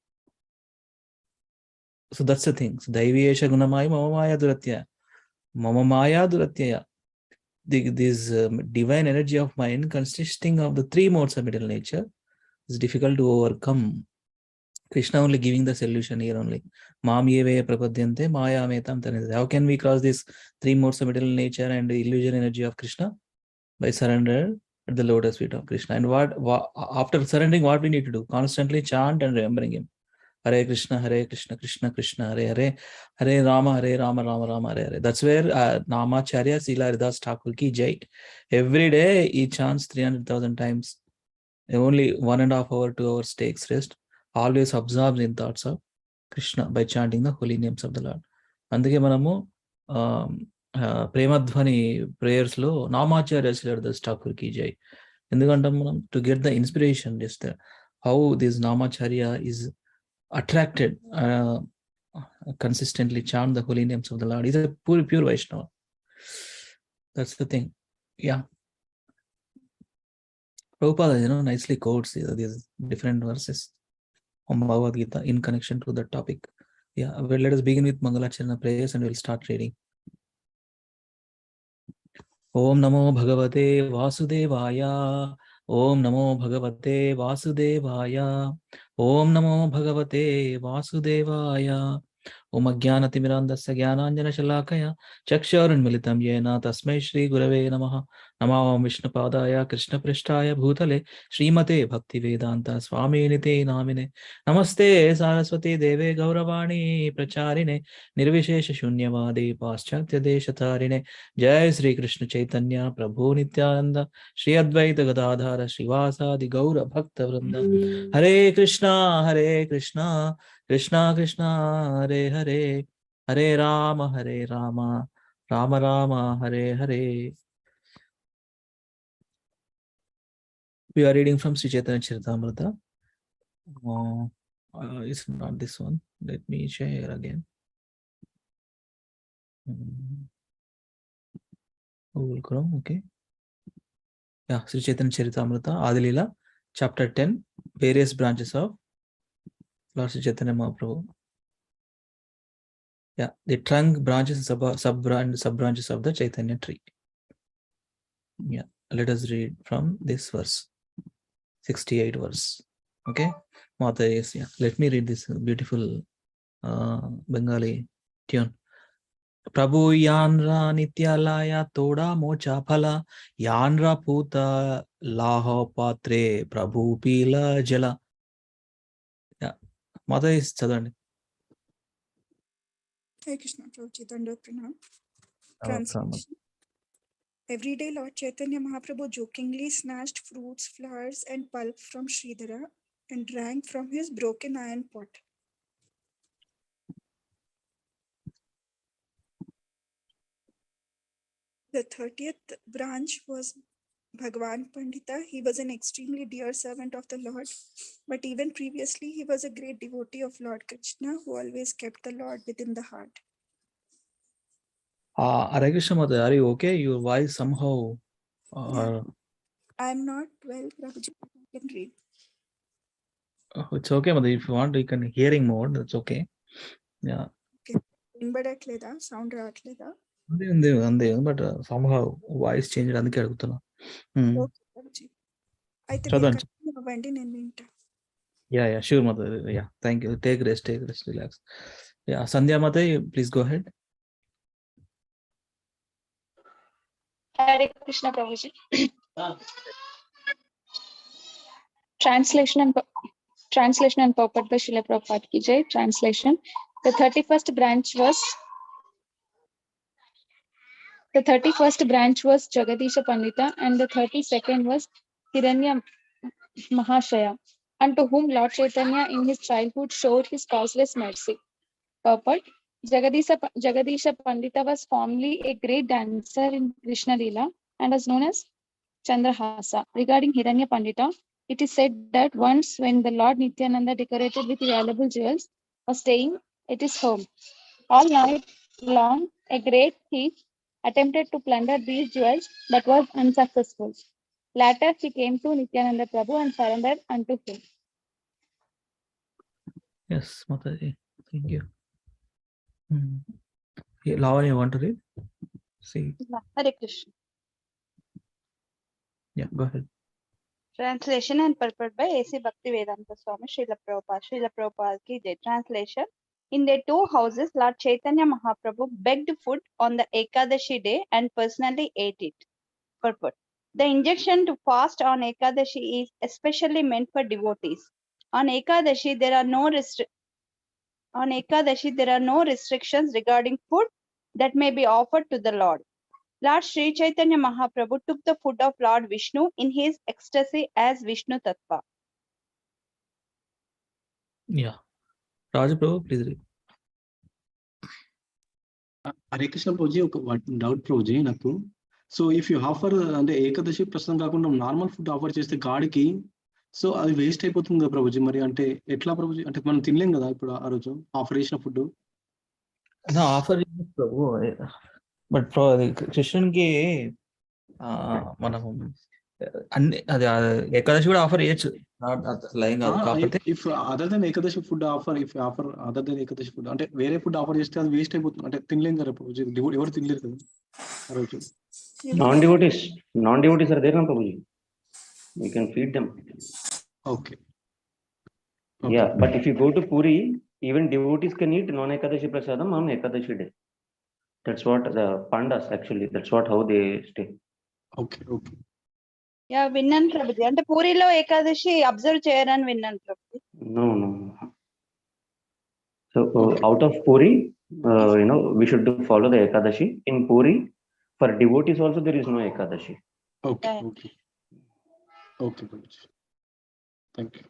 that's the thing. So Daivesha gunamaya mama maya duratya. Mama maya duratya. This divine energy of mind consisting of the three modes of material nature is difficult to overcome. Krishna only giving the solution here only. Mam yevaya prapadyante maya metam tanidate. How can we cross this three modes of material nature and the illusion energy of Krishna? By surrender at the lotus feet of Krishna. And what after surrendering, what we need to do? Constantly chant and remembering him. Hare Krishna, Krishna Krishna, Hare Hare, Hare Rama, Rama Rama, Hare Hare. That's where Namacharya Srila Haridas Thakur ki jai. Every day he chants 300,000 times. Only 1.5 hour, 2 hours takes rest. Always absorbs in thoughts of Krishna by chanting the holy names of the Lord. అందుకే మనము ప్రేమధ్వని prayers లో నామాచార్య శ్రీహరిదాస్ ఠాకూర్ కి జై. ఎందుకంటే మనం to get the inspiration just how this Namacharya is attracted consistently chant the holy names of the Lord. He's a pure Vaishnava. That's the thing. Yeah. Prabhupada, nicely quotes these different verses from Bhagavad Gita in connection to the topic. Yeah, well, let us begin with Mangalacharana prayers and we'll start reading. Om Namo Bhagavate Vasudevaya Om Namo Bhagavate Vasudevaya. Om Namo Bhagavate Vasudevaya. Om Ajnanatimirandasya Jnananjana Shalakaya Chakshurunmilitam Yena Tasmai Shri Gurave Namaha. Namo Vishnupadaya Krishna Prishtaya Bhutale Srimate Bhaktivedanta Swami Nite Namine. Namaste Saraswati Deve Gauravani Pracharine Nirvishesha Shunyavadi Paschatya Deshatarine. Jai Sri Krishna Chaitanya Prabhu Nityananda Shri Advaita Gadadhara Srivasadi Gaura Bhakta Vrinda. Hare Krishna Krishna Krishna Hare Hare Hare Rama Rama Rama Hare Hare. We are reading from Sri Chaitanya Charitamrita. It's not this one. Let me share again. Google Chrome, okay. Yeah, Sri Chaitanya Charitamrita, Adilila, chapter 10, various branches of Lord Sri Chaitanya Mahaprabhu. Yeah, the trunk branches and sub-branches of the Chaitanya tree. Yeah, let us read from this verse, 68 verse. Okay, Mata is, yeah. Let me read this beautiful Bengali tune. Prabhu Yanra Nityalaya Toda Mocha Phala Yanra Puta Laho Patre Prabhu Pila Jala. Yeah, Mata is Chadandi. Hare Krishna, Prabhuji, Dandavat Pranam. Translation. Every day, Lord Chaitanya Mahaprabhu jokingly snatched fruits, flowers, and pulp from Sridhara and drank from his broken iron pot. The 30th branch was Bhagwan Pandita. He was an extremely dear servant of the Lord, but even previously, he was a great devotee of Lord Krishna who always kept the Lord within the heart. Hare Krishna Mata, are you okay? Your voice somehow. Yeah. I'm not well, Prabhuji. I can read. It's okay, Mata. If you want, you can hearing mode. That's okay. Yeah. Okay. Inbadatleda, sound ratleda. But somehow voice changed. Okay, Prabhuji. అయితే మీరు continue అవ్వండి, నేను వింటా. Yeah, sure, Mata. Yeah, thank you. Take rest, relax. Yeah, Sandhya Mata, please go ahead. Hare Krishna, Prabhuji. Translation and purport by Srila Prabhupada ki jai. Translation. The 31st branch was Jagadisha Pandita, and the 32nd was Hiranya Mahashaya, unto whom Lord Chaitanya in his childhood showed his causeless mercy. Purport. Jagadisha Pandita was formerly a great dancer in Krishna Leela and was known as Chandrahasa. Regarding Hiranya Pandita, it is said that once when the Lord Nityananda, decorated with valuable jewels, was staying at his home, all night long a great thief attempted to plunder these jewels but was unsuccessful. Later he came to Nityananda Prabhu and surrendered unto him. Yes, Mataji. Thank you. Lavanya, you want to read? See. Hare Krishna. Yeah, go ahead. Translation and purport by A.C. Bhaktivedanta Swami Srila Prabhupada ki jai. Translation. In their two houses, Lord Chaitanya Mahaprabhu begged food on the Ekadashi day and personally ate it. Purport. The injunction to fast on Ekadashi is especially meant for devotees. On Ekadashi, there are no restrictions regarding food that may be offered to the Lord. Lord Sri Chaitanya Mahaprabhu took the food of Lord Vishnu in his ecstasy as Vishnu Tattva. Yeah. Raja Prabhu, please read. Hare Krishna Prabhuji, ఒక doubt Prabhuji నాకు. So if you offer అంటే ఏకాదశి ప్రస్తుతం కాకుండా normal food offer చేస్తే గాడికి, so అది waste అయిపోతుంది కదా ప్రభుజీ. మరి అంటే ఎట్లా ప్రభుజీ? అంటే మనం తినలేం కదా ఇప్పుడు ఆ రోజు ఆఫర్ చేసిన ఫుడ్. ఆఫర్ ప్రభు, బట్ కృష్ణునికి మనం అన్ని అది ఏకాదశి కూడా ఆఫర్ చేయొచ్చు. If other then Ekadashi food offer, if offer other then Ekadashi food అంటే వేరే ఫుడ్ ఆఫర్ చేస్తే అది వేస్ట్ అయిపోతుంది. అంటే తినలేం కదా ప్రభుజీ, ఎవరు తినలేరు కదా ఆ రోజు. నాన్ డివోటీస్ ఆర్ దేర్ నా Prabhuji. You can feed them. Okay. Yeah, but if you go to Puri, even devotees can eat non-Ekadashi prasadam on Ekadashi day. That's what the pandas actually. That's what how they stay. Okay. Okay. Yeah, విన్నాను ప్రభుజీ. అంటే పూరిలో Ekadashi observe చేయరని విన్నాను Prabhuji. No. So out of Puri, we should follow the Ekadashi. In Puri, for devotees also there is no Ekadashi. Okay. Okay. Thank you.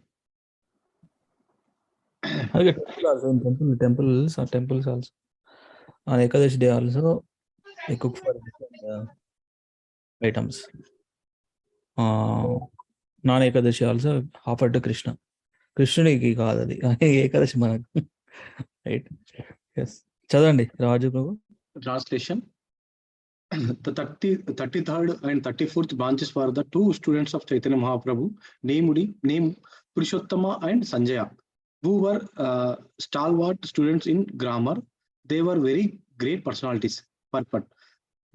Okay, also in temples also. On Ekadashi day also, they cook for different items. Non-Ekadashi also offered to Krishna. కృష్ణుడికి కాదు అది ఏకాదశి మనకు. Right. Yes, చదవండి రాజు ప్రభు. Translation. The 33rd and 34th branches were the two students of Chaitanya Mahaprabhu, named Purushottama and Sanjaya, who were stalwart students in grammar. They were very great personalities. But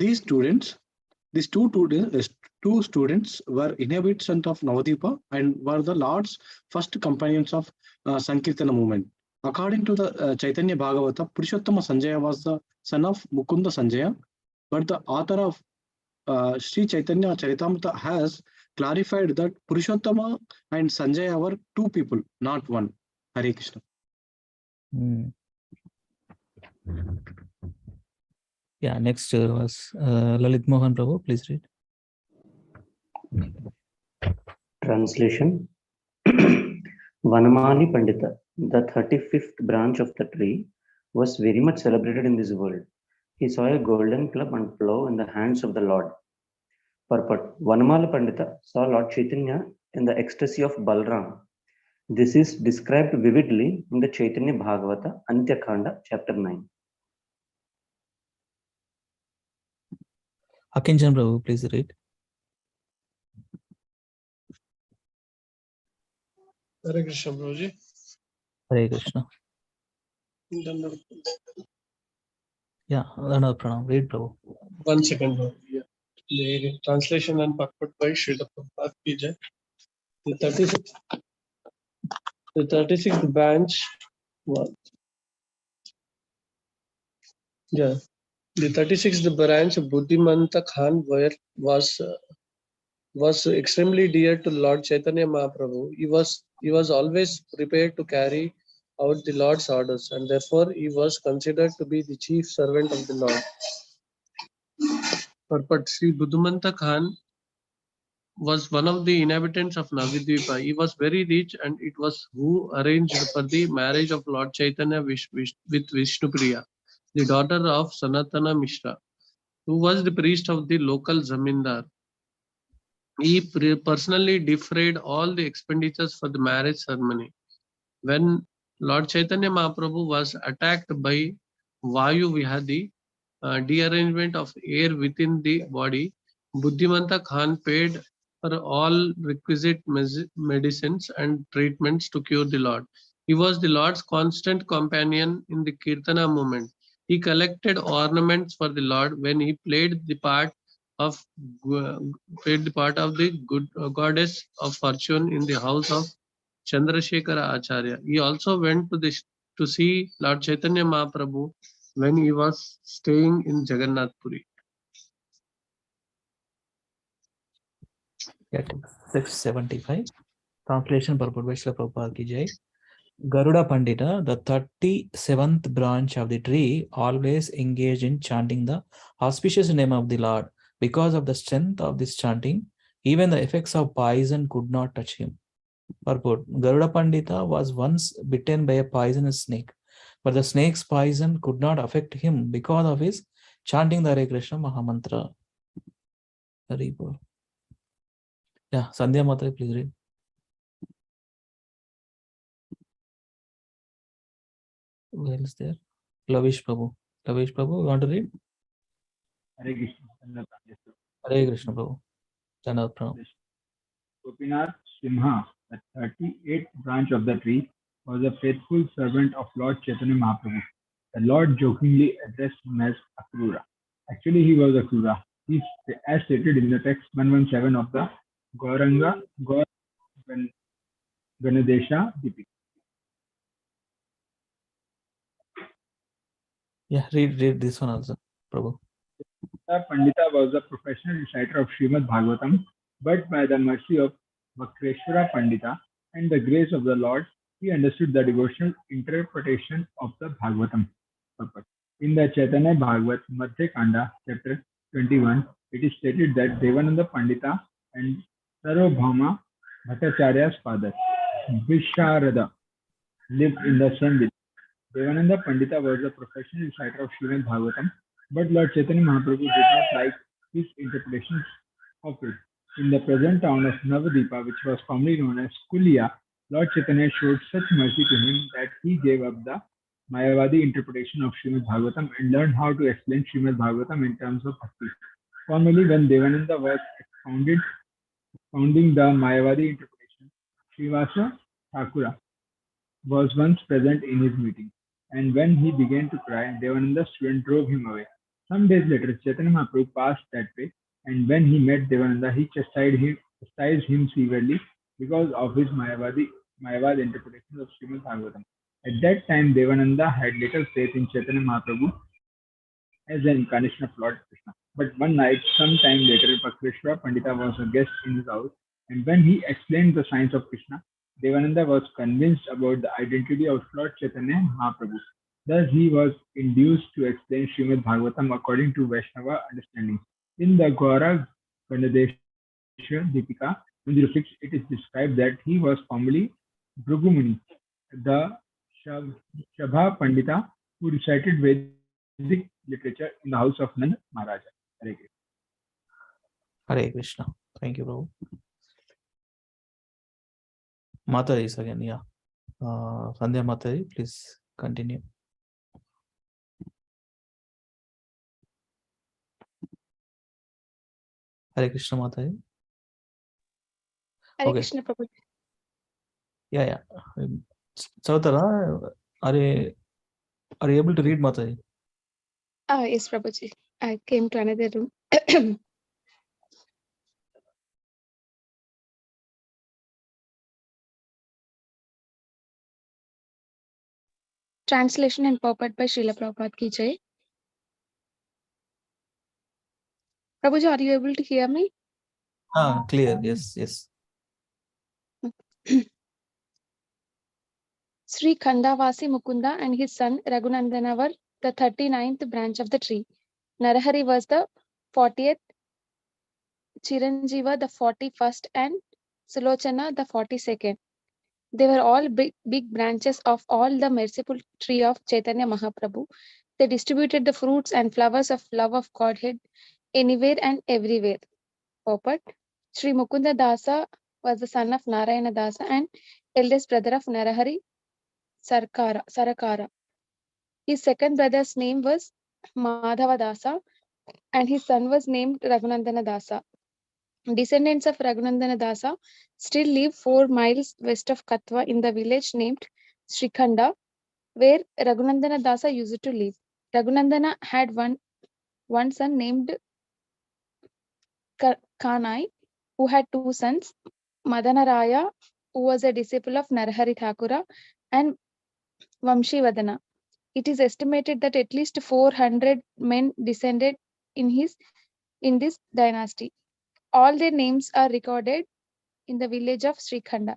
these two students were inhabitants of Navadipa and were the Lord's first companions of Sankirtana movement. According to the Chaitanya Bhagavata, Purushottama Sanjaya was the son of Mukunda Sanjaya, but the author of Sri Chaitanya Charitamrita has clarified that Purushottama and Sanjaya were two people, not one. Hare Krishna. Yeah, next was Lalit Mohan Prabhu. Please read. Translation. Vanamali Pandita, the 35th branch of the tree, was very much celebrated in this world. He saw a golden club and plough in the hands of the Lord. Purport. Vanamala Pandita saw Lord Chaitanya in the ecstasy of Balram. This is described vividly in the Chaitanya Bhagavata, Antya Khanda, chapter 9. Akinjan Prabhu, please read. Hare Krishna, Prabhuji. Hare Krishna. Yeah, Dhanavad Pranam. Read, Prabhu. 1 second, Prabhuji. Yeah. The translation and purport by Srila Prabhupada ki jai. The 36th branch was, yeah. The 36th branch of Buddhimanta Khan was extremely dear to Lord Chaitanya Mahaprabhu. He was always prepared to carry out the Lord's orders, and therefore he was considered to be the chief servant of the Lord. But Sri Buddhimanta Khan was one of the inhabitants of Navadvipa. He was very rich, and it was who arranged for the marriage of Lord Chaitanya with Vishnupriya, the daughter of Sanatana Mishra, who was the priest of the local Zamindar. He personally defrayed all the expenditures for the marriage ceremony. When Lord Chaitanya Mahaprabhu was attacked by Vayu Vihadi, dearrangement of air within the body, Buddhimanta Khan paid for all requisite medicines and treatments to cure the Lord. He was the Lord's constant companion in the Kirtana movement. He collected ornaments for the Lord when he played the part of the good goddess of fortune in the house of Chandrasekhara Acharya. He also went to see Lord Chaitanya Mahaprabhu when he was staying in Jagannath Puri. Yeah, 675. Translation purport by Srila Prabhupada ki jai. Garuda Pandita, the 37th branch of the tree, always engaged in chanting the auspicious name of the Lord. Because of the strength of this chanting, even the effects of poison could not touch him. Purport. Garuda Pandita was once bitten by a poisonous snake, but the snake's poison could not affect him because of his chanting the Hare Krishna Mahamantra. Haribol. Yeah, Sandhya Matre, please read. Who else there? Lavish Prabhu. Lavish Prabhu, you want to read? Hare Krishna. Hare Krishna Prabhu. Dhanavad Pranam. Gopinath Simha, the 38th branch of the tree, was a faithful servant of Lord Chaitanya Mahaprabhu. The Lord jokingly addressed him as Akrura. Actually, he was Akrura. As stated in the text 117 of the Gauranga Gaur Ganadesha Deepika. Yeah, read this one also, Prabhu. Pandita was a professional reciter of Srimad Bhagavatam, but by the mercy of Vakreshwara Pandita and the grace of the Lord, he understood the devotional interpretation of the Bhagavatam purpose. In the Chaitanya Bhagavat Madhya Kanda, chapter 21, it is stated that Devananda Pandita and Sarvabhauma Bhattacharya's father, Visharada, lived in the same village. Devananda Pandita was a professional reciter of Srimad Bhagavatam, but Lord Chaitanya Mahaprabhu did not like his interpretations of it. In the present town of Navadipa, which was formerly known as Kulia, Lord Chaitanya showed such mercy to him that he gave up the Mayavadi interpretation of Srimad Bhagavatam and learned how to explain Srimad Bhagavatam in terms of bhakti. Formerly, when Devananda was expounding the Mayavadi interpretation, Srivasa Thakura was once present in his meeting, and when he began to cry, Devananda's student drove him away. Some days later, Chaitanya Mahaprabhu passed that way, and when he met Devananda, he chastised him severely because of his Mayavad interpretation of Srimad Bhagavatam. At that time, Devananda had little faith in Chaitanya Mahaprabhu as an incarnation of Lord Krishna. But one night, some time later, Vakreshwara Pandita was a guest in his house, and when he explained the science of Krishna, Devananda was convinced about the identity of Lord Chaitanya Mahaprabhu. Thus, he was induced to explain Srimad Bhagavatam according to Vaishnava understanding. In the Gaura Ganadesha Deepika 106, it is described that he was formerly Bhrugumuni, the Shabha Pandita who recited Vedic literature in the house of Nand Maharaja. Hare Krishna. Hare Krishna. Thank you, Prabhu. Mataji is again, yeah. Sandhya Mataji, please continue. Hare Krishna Mataji. Hare Okay. Krishna Prabhu. Yeah. Savatara, are you able to read Mataji? Yes, Prabhuji. I came to another room. Translation and purport by Srila Prabhupada ki jai. Prabhuji, are you able to hear me? Clear. Yes. Sri Khandavasi Mukunda and his son Raghunandana were the 39th branch of the tree. Narahari was the 40th, Chiranjiva the 41st, and Sulochana the 42nd. They were all big branches of all the merciful tree of Chaitanya Mahaprabhu. They distributed the fruits and flowers of love of Godhead anywhere and everywhere. Purport: Sri Mukunda Dasa was the son of Narayana Dasa and eldest brother of Narahari Sarakara. His second brother's name was Madhava Dasa, and his son was named Raghunandana Dasa. Descendants of Raghunandana Dasa still live 4 miles west of Katwa in the village named Srikhanda, where Raghunandana Dasa used to live. Raghunandana had one son named Kanai, who had 2 sons, Madanaraya, who was a disciple of Narahari Thakura, and Vamshivadana. It is estimated that at least 400 men descended in this dynasty. All their names are recorded in the village of Srikhanda.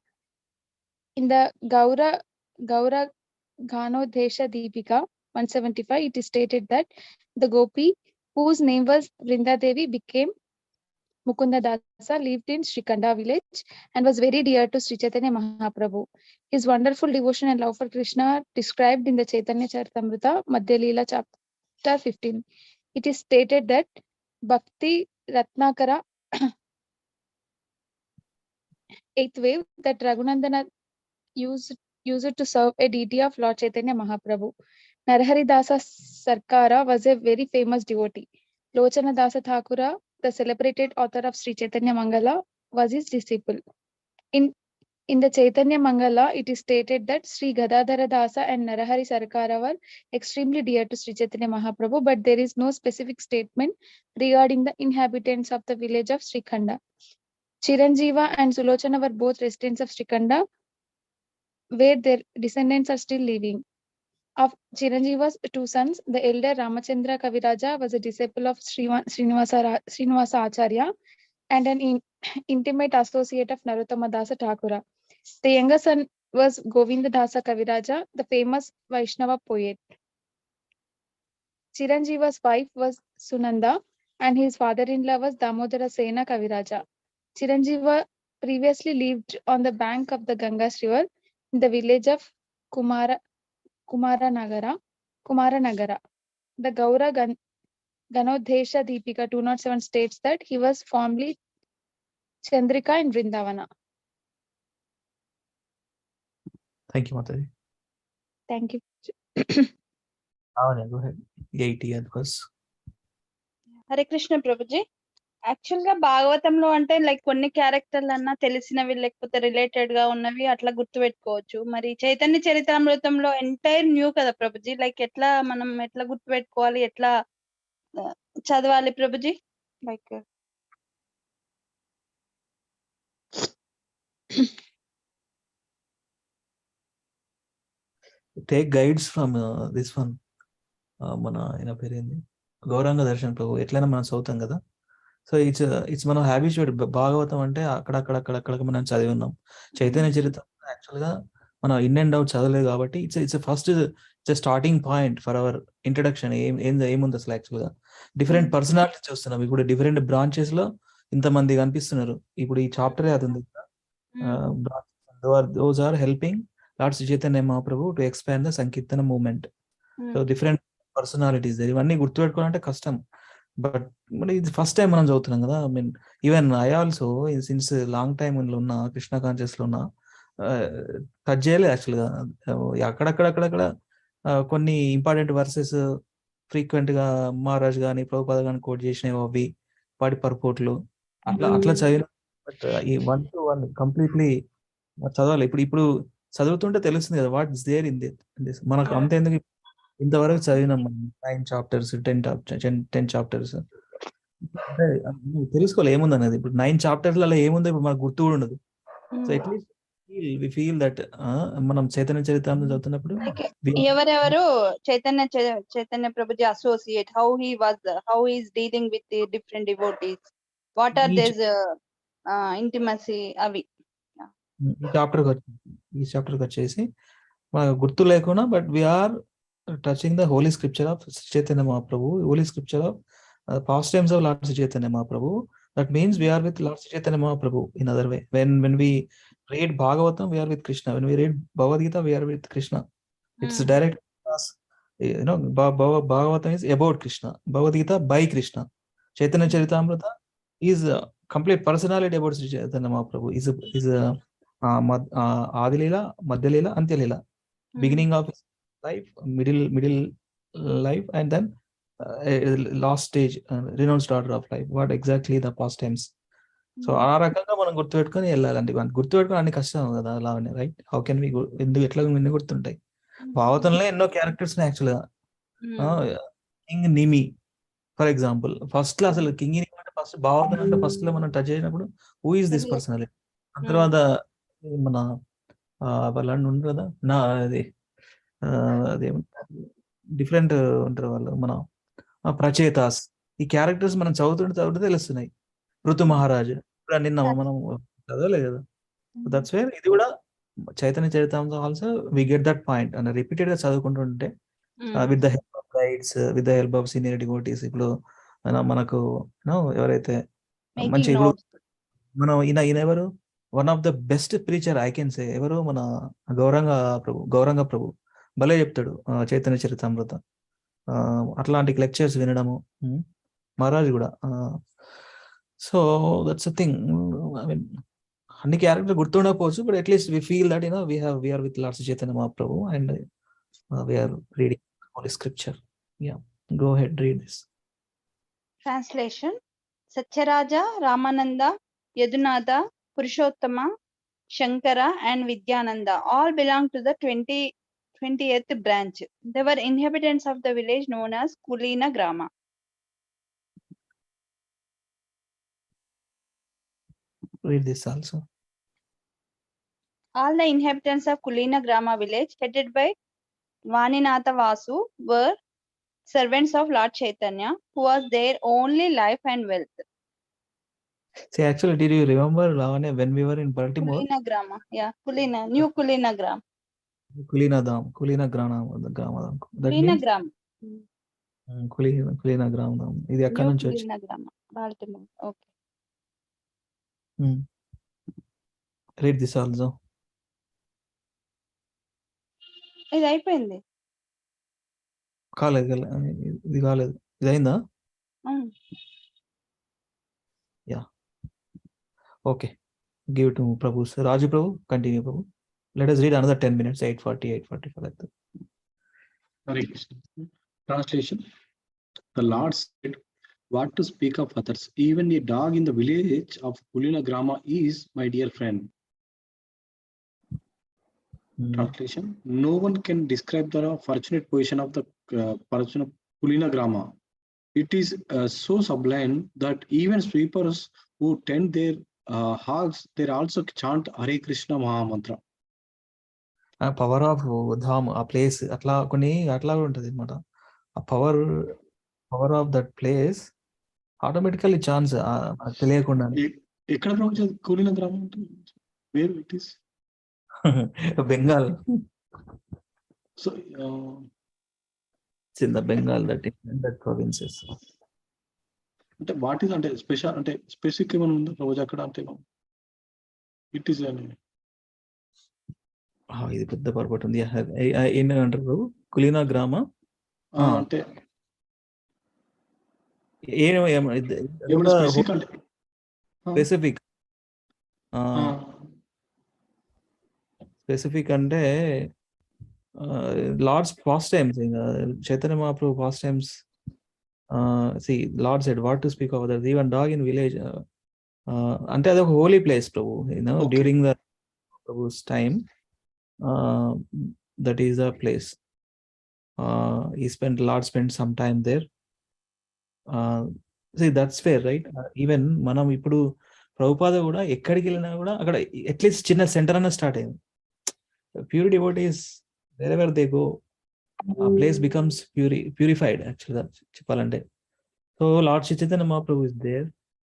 In the Gaura Ganodesha Deepika 175, it is stated that the Gopi, whose name was Vrinda Devi, became Mukunda Dasa, lived in Srikhanda village and was very dear to Sri Chaitanya Mahaprabhu. His wonderful devotion and love for Krishna are described in the Chaitanya Charitamrita, Madhya Leela chapter 15. It is stated that Bhakti Ratnakara 8th wave that Raghunandana used to serve a deity of Lord Chaitanya Mahaprabhu. Narahari Dasa Sarkara was a very famous devotee. Lochana Dasa Thakura, the celebrated author of Sri Chaitanya Mangala, was his disciple. In the Chaitanya Mangala, it is stated that Sri Gadadhara Dasa and Narahari Sarkara were extremely dear to Sri Chaitanya Mahaprabhu, but there is no specific statement regarding the inhabitants of the village of Srikhanda. Chiranjeeva and Sulochana were both residents of Srikanda, where their descendants are still living. Of Chiranjeeva's two sons, the elder Ramachandra Kaviraja was a disciple of Srinivasa Acharya and an intimate associate of Narottama Dasa Thakura. The younger son was Govinda Dasa Kaviraja, the famous Vaishnava poet. Chiranjeeva's wife was Sunanda and his father-in-law was Damodara Sena Kaviraja. Chiranjeeva previously lived on the bank of the Gangas River in the village of Kumaranagara. The Gaura Ganodhesha Deepika 207 states that he was formerly Chandrika in Vrindavana. Thank you, Mataji. Thank you. Go ahead. 80th verse. Hare Krishna Prabhuji. Actual గా భాగవతంలో అంటే like కొన్ని క్యారెక్టర్లు అన్నా తెలిసినవి లేకపోతే related గా ఉన్నవి అట్లా గుర్తుపెట్టుకోవచ్చు. మరి చైతన్య చరితామృతంలో ఎంటైర్ న్యూ కదా ప్రభుజీ, లైక్ ఎట్లా మనం ఎట్లా గుర్తుపెట్టుకోవాలి, ఎట్లా చదవాలి Prabhuji? Like take guides from this one. మన ఆయన పేరేంది, గౌరాంగ దర్శన్ ప్రభు. ఎట్లయినా మనం చదువుతాం కదా. సో ఇట్స్ మనం హ్యాబిచువేట్. భాగవతం అంటే అక్కడక్కడ మనం చదివి ఉన్నాం. చైతన్య చరిత్ర యాక్చువల్గా మనం ఇన్ అండ్ అవుట్ చదవలేదు కాబట్టి it's first starting point for hour introduction. ఏముంది అసలు యాక్చువల్గా డిఫరెంట్ పర్సనాలిటీ చూస్తున్నాం. ఇప్పుడు డిఫరెంట్ బ్రాంచెస్ లో ఇంతమంది కనిపిస్తున్నారు. ఇప్పుడు ఈ చాప్టరే అది ఉంది. Those are helping lord Shri Chaitanya Mahaprabhu to expand the sankirtana movement. So different personalities ఇవన్నీ గుర్తుపెట్టుకోవాలంటే కష్టం. బట్ మరి ఇది ఫస్ట్ టైం మనం చదువుతున్నాం కదా. I mean even I also since long time ఉన్న కృష్ణ కాన్షియస్ లో ఉన్న టచ్ చేయలేదు యాక్చువల్గా. అక్కడక్కడ కొన్ని ఇంపార్టెంట్ వర్సెస్ ఫ్రీక్వెంట్ గా మహారాజ్ గాని ప్రభుపాద గాని కోట్ చేసినవి, అవి వాటి పర్పోర్ట్లు అట్లా చదివిన. బట్ ఈ 1 to 1 కంప్లీట్లీ చదవాలి. ఇప్పుడు చదువుతుంటే తెలుస్తుంది కదా what is there in this. మనకు అంత ఎందుకు ఇంతవరకు చదివినాం మనం 9 chapters 10 chapters. అంటే తెలుసుకోవాలి ఏముంది అనేది. ఇప్పుడు 9 chapters ఏముందో ఇప్పుడు మనకు గుర్తు కూడా ఉండదు. So at least we feel that మనం చైతన్య చరిత్రను చదువుతున్నప్పుడు ఎవరెవరు Chaitanya Prabhuji associate, how is dealing with the different devotees, what are these intimacy, అవి ఈ చాప్టర్కి వచ్చేసి మనకు గుర్తు లేకుండా but we are touching the holy scripture of Chaitanya Mahaprabhu, holy scripture of pastimes of Lord Chaitanya Mahaprabhu. That means we are with Lord Chaitanya Mahaprabhu in other way. When we read Bhagavatam, we are with Krishna. When we read Bhagavad Gita, we are with Krishna. It's direct. Bhagavatam is about Krishna. Bhagavad Gita by Krishna. Chaitanya Charitamrita is a complete personality about Sri Chaitanya Mahaprabhu. Is a Adi Leela, Madhya Leela, Antya Leela. Beginning of life, middle life, and then last stage, renounced order of life. What exactly the past tense. So ఆ రకంగా మనం గుర్తుపెట్టుకొని వెళ్ళాలండి. గుర్తుపెట్టుకుని అన్ని కష్టం కదా అలా, రైట్? హౌ కెన్ వి ఎందుకు ఎట్లా ఎన్ని గుర్తుంటాయి? భాగవతంలో ఎన్నో క్యారెక్టర్స్ యాక్చువల్గా. King Nimi for example, first లో అసలు కింగ్ నిమి అంటే ఫస్ట్ భాగవతం అంటే ఫస్ట్ లో మనం టచ్ చేసినప్పుడు హూ ఈస్ దిస్ పర్సనాలిటీ. ఆ తర్వాత మన వాళ్ళని ఉండరు కదా, అదేం డిఫరెంట్ ఉంటారు వాళ్ళు, మన ప్రచేతాస్. ఈ క్యారెక్టర్స్ మనం చదువుతుంటే తెలుస్తున్నాయి. ఋతు మహారాజు నిన్న మనం చదవలేదు కదా. దట్స్ వేర్ ఇది కూడా Chaitanya Charitamritam also we get that point. And repeated గా చదువుకుంటుంటే with the help of guides, with the help of senior devotees. ఇప్పుడు మనకు ఎవరైతే మంచి ఇప్పుడు మనం ఈయన ఎవరు, one of the best preacher I can say ఎవరు, మన గౌరంగ ప్రభు భలే చెప్తాడు చైతన్య చరితామృతం. అట్లాంటి లెక్చర్స్ వినడము, మహారాజ్ కూడా. So that's a thing. I mean అన్ని క్యారెక్టర్ గుర్తుండకపోవచ్చు, but at least we feel that we are with Lord Chaitanya Mahaprabhu and we are reading holy scripture. Yeah, go ahead, read this. Translation. Satyaraja, Ramananda, Yadunatha, Purushottama, Shankara and Vidyananda all belong to the 20th branch. They were inhabitants of the village known as Kulina Grama. read this also. All the inhabitants of Kulina Grama village, headed by Vaninatha Vasu, were servants of Lord Chaitanya, who was their only life and wealth. See, actually, did you remember, Lavanya, when we were in Baltimore? Kulina Grama, yeah, Kulina, New Kulina Gram. Kulina Dham, Kulina Grama, the Grama. That Kulina means Gram. Kulina Grama. ఇది ఎక్కడ New నుంచి వచ్చి Kulina Grama, Baltimore. Okay. read this also. ఇది అయిపోయింది. కాలేదు ఇది కాలేదు, ఇది అయిందా? Yeah. Okay. Give it to Prabhu. Raju Prabhu, continue Prabhu. Let us read another 10 minutes, 8:40, 8:45 like that. Hare Krishna. Translation. The Lord said, what to speak of others? Even a dog in the village of Kulina Grama is my dear friend. Translation. No one can describe the fortunate position of the person of Kulina Grama. It is so sublime that even sweepers who tend their hogs, they also chant Hare Krishna Mahamantra. Power of dham, ఆ place అట్లా కొన్ని అట్లా ఉంటుంది అనమాట. ఆ power of that place automatically chance తెలియకుండా. ఎక్కడ ప్రపంచం కూలిన గ్రామం? Where it is? Bengal. So in the Bengal, that provinces. అంటే వాట్ ఈస్ అంటే స్పెషల్ అంటే స్పెసిఫిక్ ఏమైనా ఉందా రోజు అక్కడ? అంటే ఇట్ ఈస్ అని ఇది పెద్ద పొరపాటు ఉంది. ఏంటంటారు కులీనా గ్రామ అంటే స్పెసిఫిక్ అంటే Lord's pastimes, Chaitanya Mahaprabhu pastimes. see Lord said what to speak of others, even dog in village. అంటే అది ఒక holy place Prabhu, during the Prabhu's time. That is a place. Lord spent some time there. See, that's fair, right? Even మనం ఇప్పుడు ప్రభుపాద కూడా ఎక్కడికి వెళ్ళినా కూడా అక్కడ అట్లీస్ట్ చిన్న సెంటర్ అన్న స్టార్ట్ అయింది. Pure devotees wherever they go, a place becomes purified actually, చెప్పాలంటే. So Lord Chaitanya Mahaprabhu is there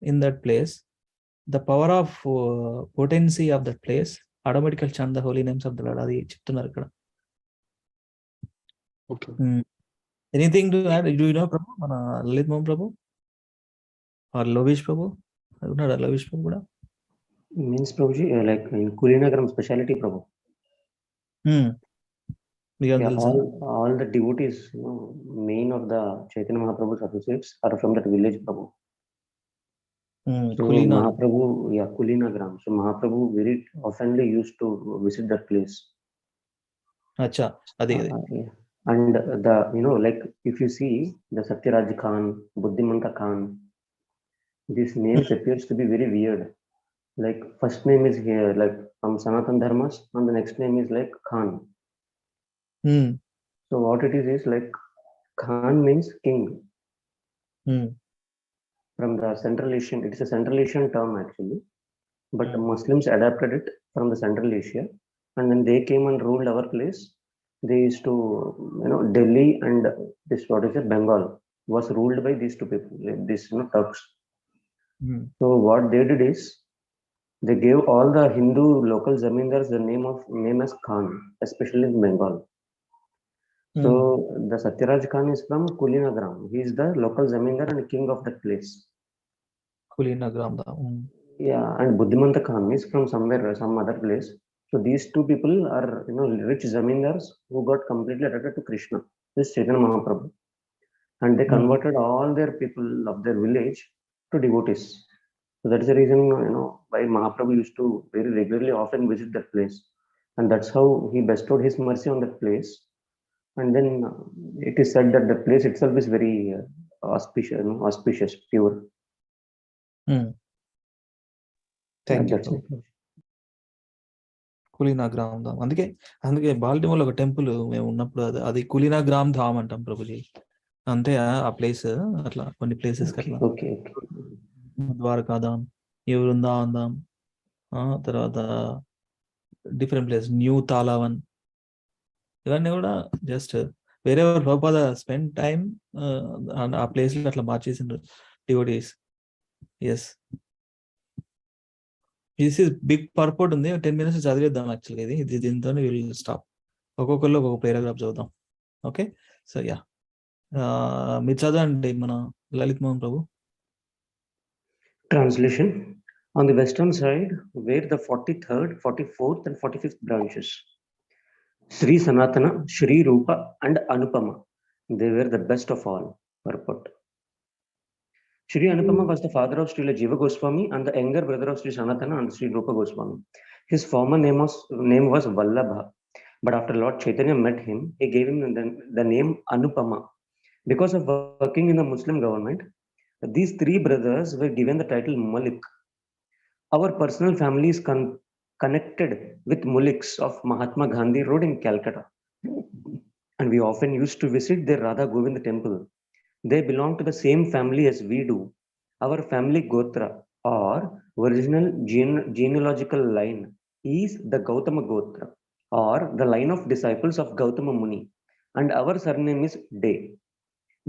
in that place. The power of potency of that place automatically chant the holy names of the Lord. అది చెప్తున్నారు ఇక్కడ. Okay. Anything to add? Do you know Prabhu? మన లలిత్ మోహన్ ప్రభు or Lovish Prabhu? ఉన్నాడా Lovish Prabhu కూడా? Means Prabhuji, like in Kulinagram speciality Prabhu. Yeah, all the devotees, main of the Chaitanya Mahaprabhu's associates are from that village Prabhu. So Mahaprabhu, Kulinagram. So Mahaprabhu very oftenly used to visit that place. Acha, adi. And the like if you see the Satyaraj Khan, Buddhimanta Khan, these names appears to be very weird. Like first name is here like from Sanatan Dharmas, and the next name is like Khan. So what it is like Khan means king. From the Central Asian, it is a Central Asian term actually, but the Muslims adapted it from the Central Asia, and when they came and ruled our place, they used to Delhi and this what is it Bengal was ruled by these two people, like this Turks. So what they did is they gave all the Hindu local zamindars the name as Khan, especially in Bengal. So the Satyaraj Khan is from Kulinagram. He is the local zamindar and king of that place. Kulinagram. Yeah, and Buddhimanta Khan is from somewhere, some other place. So these two people are rich zamindars who got completely attached to Krishna, this Chaitanya Mahaprabhu, and they converted all their people of their village to devotees. So that's the reason why Mahaprabhu used to very regularly often visit that place, and that's how he bestowed his mercy on that place. And then it is said that the place itself is very auspicious, pure. Thank you. కులీనాగ్రామ్ ధామ్. అందుకే బాల్టిమోర్లో ఒక temple మేము ఉన్నప్పుడు అది కులీనాగ్రామ్ ధామ్ అంటాం ప్రభుజీ. అంతే ఆ place అట్లా కొన్ని ప్లేసెస్ అట్లా ద్వారకా ధామ్, వృందావన్ ధామ్, తర్వాత డిఫరెంట్ ప్లేస్ న్యూ తాలావన్, ఇవన్నీ కూడా జస్ట్ వేరే ప్రభుపాద స్పెండ్ టైం ఆ ప్లేస్ లో అట్లా మార్చేసిండ్రు devotees. Yes, this is big purport ఉంది. 10 minutes చదివేద్దాం యాక్చువల్గా. ఇది దీంతో విల్ స్టాప్. ఒక్కొక్కరు ఒక్కొక్క పారాగ్రాఫ్ చదువుదాం. ఓకే, సో యా, మీరు చదవండి మన లలిత్ మోహన్ ప్రభు. Translation. On the western side were the 43rd, 44th and 45th branches. Sri Sanatana, Sri Rupa and Anupama. They were the best of all. Purport. Sri Anupama was the father of Srila Jiva Goswami and the younger brother of Sri Sanatana and Sri Rupa Goswami. His former name was Vallabha, but after Lord Chaitanya met him, he gave him the name Anupama. Because of working in the Muslim government, these three brothers were given the title Malik. Our personal family is connected with Muliks of Mahatma Gandhi Road in Calcutta, and we often used to visit their Radha Govind temple. They belong to the same family as we do. Our family Gotra or original genealogical line is the Gautama Gotra or the line of disciples of Gautama Muni, and our surname is De.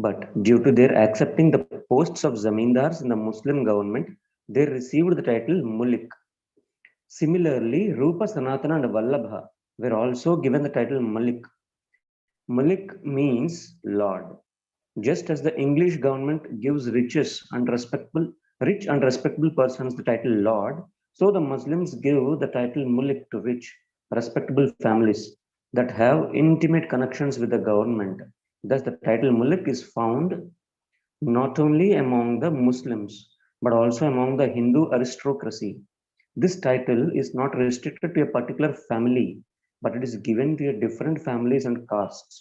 But due to their accepting the posts of zamindars in the Muslim government, they received the title Mulik. Similarly, Rupa, Sanatana and Vallabha were also given the title Malik. Malik means Lord. Just as the English government gives rich and respectable persons the title Lord, so the Muslims give the title Mulik to rich, respectable families that have intimate connections with the government. Thus, the title Mulik is found not only among the Muslims, but also among the Hindu aristocracy. This title is not restricted to a particular family, but it is given to different families and castes.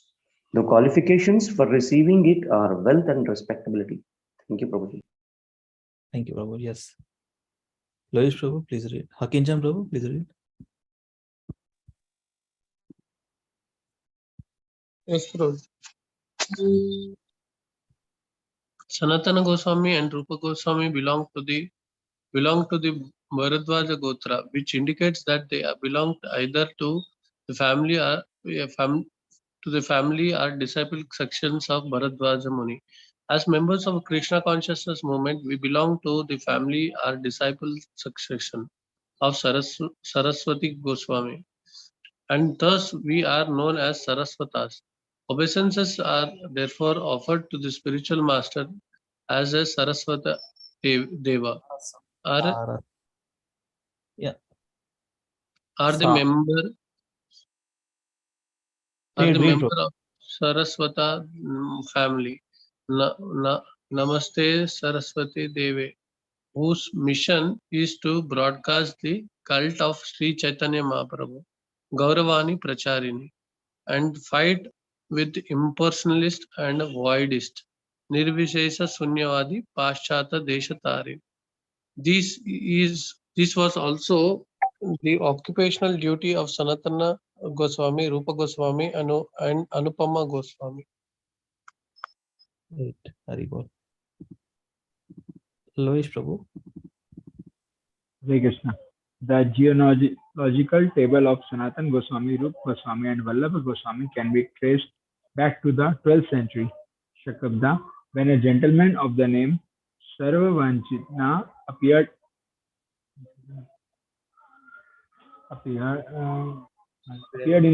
The qualifications for receiving it are wealth and respectability. Thank you, Prabhuji. Thank you, Prabhu. Yes. Loish Prabhu, please read. Hakinchan Prabhu, please read. Yes, Prabhu. Sanatana Goswami and Rupa Goswami belong to the Bharadwaja Gotra, which indicates that they belong either to the family or disciple sections of Bharadwaja Muni. As members of Krishna consciousness movement, we belong to the family or disciple section of Saraswati Goswami, and thus we are known as Saraswatas. Obeisances are therefore offered to the spiritual master as a Saraswata Deva. Are the member of Saraswata family. Namaste Saraswati Deve, whose mission is to broadcast the cult of Sri Chaitanya Mahaprabhu, Gauravani Pracharini, and fight with impersonalist and voidist, Nirvishesha Sunyavadi Paschata Deshatari. This was also the occupational duty of Sanatana Goswami, Rupa Goswami, and Anupama Goswami. Right, very good. Loish Prabhu. Hare Krishna. The genealogical table of Sanatan Goswami, Rupa Goswami, and Vallabha Goswami can be traced back to the 12th century Shakabda, when a gentleman of the name Sarvavanchitna appeared in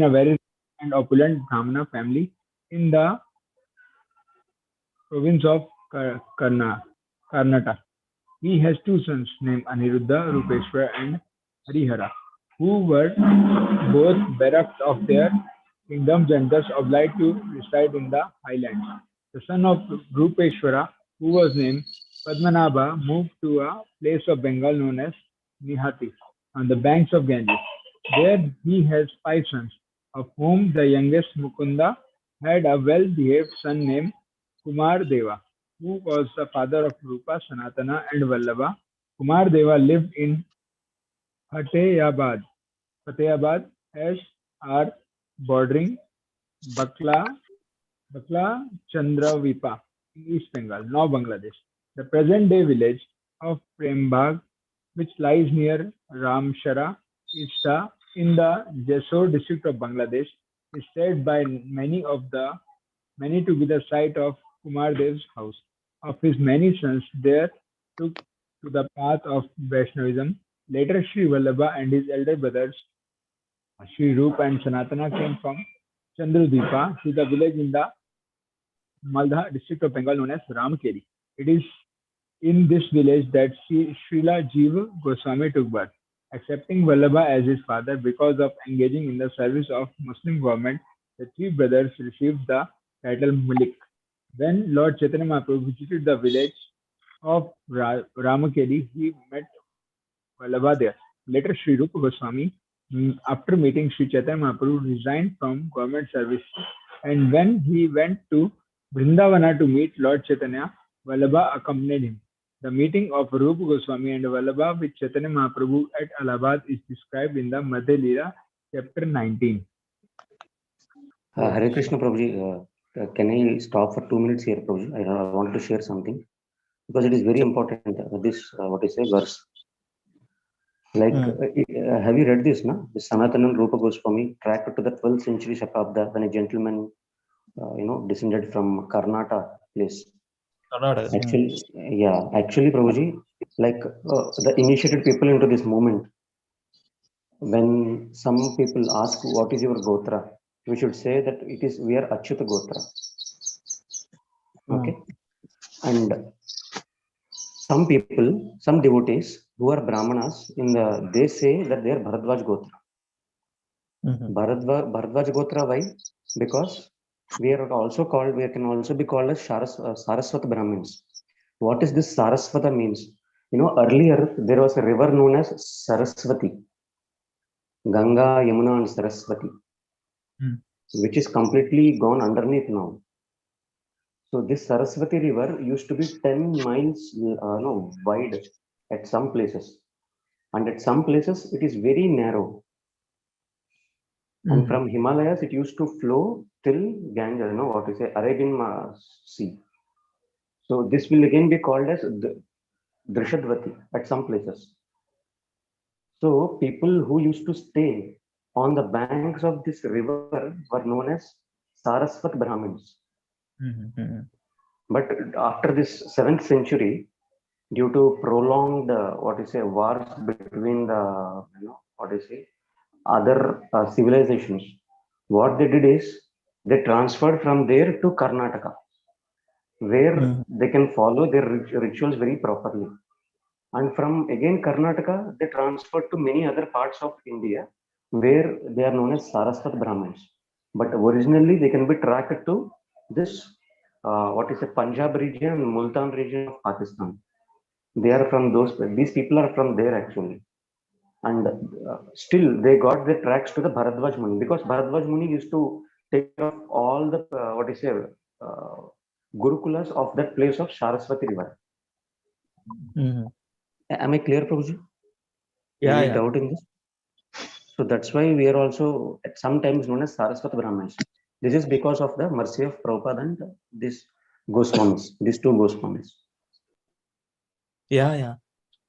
a very rich and opulent Brahmana family in the province of Karnataka. He has two sons named Aniruddha, Rupeshwar, and Harihara, who were both bereft of their kingdoms and thus obliged to reside in the highlands. The son of Rupeshwara, who was named Padmanabha, moved to a place of Bengal known as Nihati on the banks of Ganges. There he has 5 sons, of whom the youngest Mukunda had a well-behaved son named Kumar Deva, who was the father of Rupa, Sanatana, and Vallabha. Kumar Deva lived in Fatehabad as bordering Bakla Chandravipa in East Bengal, now Bangladesh. The present-day village of Prembagh which lies near Ramshara, Ista, in the Jessore district of Bangladesh, is said by many to be the site of Kumardev's house. Of his many sons, there took to the path of Vaishnavism. Later, Sri Vallabha and his elder brothers, Sri Rupa and Sanatana, came from Chandrudipa to the village in the Malda district of Bengal known as Ramkeli. It is in this village that Srila Jiva Goswami took birth. Accepting Vallabha as his father because of engaging in the service of Muslim government, the three brothers received the title Malik. When Lord Chaitanya Mahaprabhu visited the village of Ramakeli, he met Vallabha there. Later, Sri Rupa Goswami, after meeting Sri Chaitanya Mahaprabhu, resigned from government service, and when he went to Vrindavana to meet Lord Chaitanya, Vallabha accompanied him. The meeting of Rupa Goswami and Vallabha with Chaitanya Mahaprabhu at Allahabad is described in the Madhya Leela, chapter 19. Hare Krishna Prabhuji, can I stop for 2 minutes here, Prabhuji? I want to share something because it is very important. This verse. Like, have you read this? No, the Sanatana Rupa Goswami tracked to the 12th century Shatabda when a gentleman, descended from Karnataka place. Actually, Prabhuji, like the initiated people into this movement, when some people ask what is your Gotra, we should say that we are Achyuta Gotra. Okay. And some people, some devotees who are Brahmanas, they say that they are Bharadwaj Gotra. Bharadwaj Gotra, why? Because we can also be called as Saraswata Brahmins. What is this Saraswata means? Earlier there was a river known as Saraswati, Ganga, Yamuna and Saraswati, which is completely gone underneath now. So this Saraswati river used to be 10 miles wide at some places, and at some places it is very narrow. And from Himalayas it used to flow till Ganges, Arabian Sea. So this will again be called as Drishadvati at some places. So people who used to stay on the banks of this river were known as Saraswat Brahmins. But after this 7th century, due to prolonged wars between the other civilizations, what they did is they transferred from there to Karnataka, where they can follow their rituals very properly. And from again Karnataka, they transferred to many other parts of India, where they are known as Saraswat Brahmins. But originally they can be tracked to this Punjab region and Multan region of Pakistan. They are from these people are from there actually. And still they got their tracks to the Bharadwaj Muni, because Bharadwaj Muni used to take care of all the Gurukulas of that place of Saraswati river. Am I clear, Prabhuji? Any doubt in this? So that's why we are also at sometimes known as Saraswati Brahmins. This is because of the mercy of Prabhupada and these two Goswamis.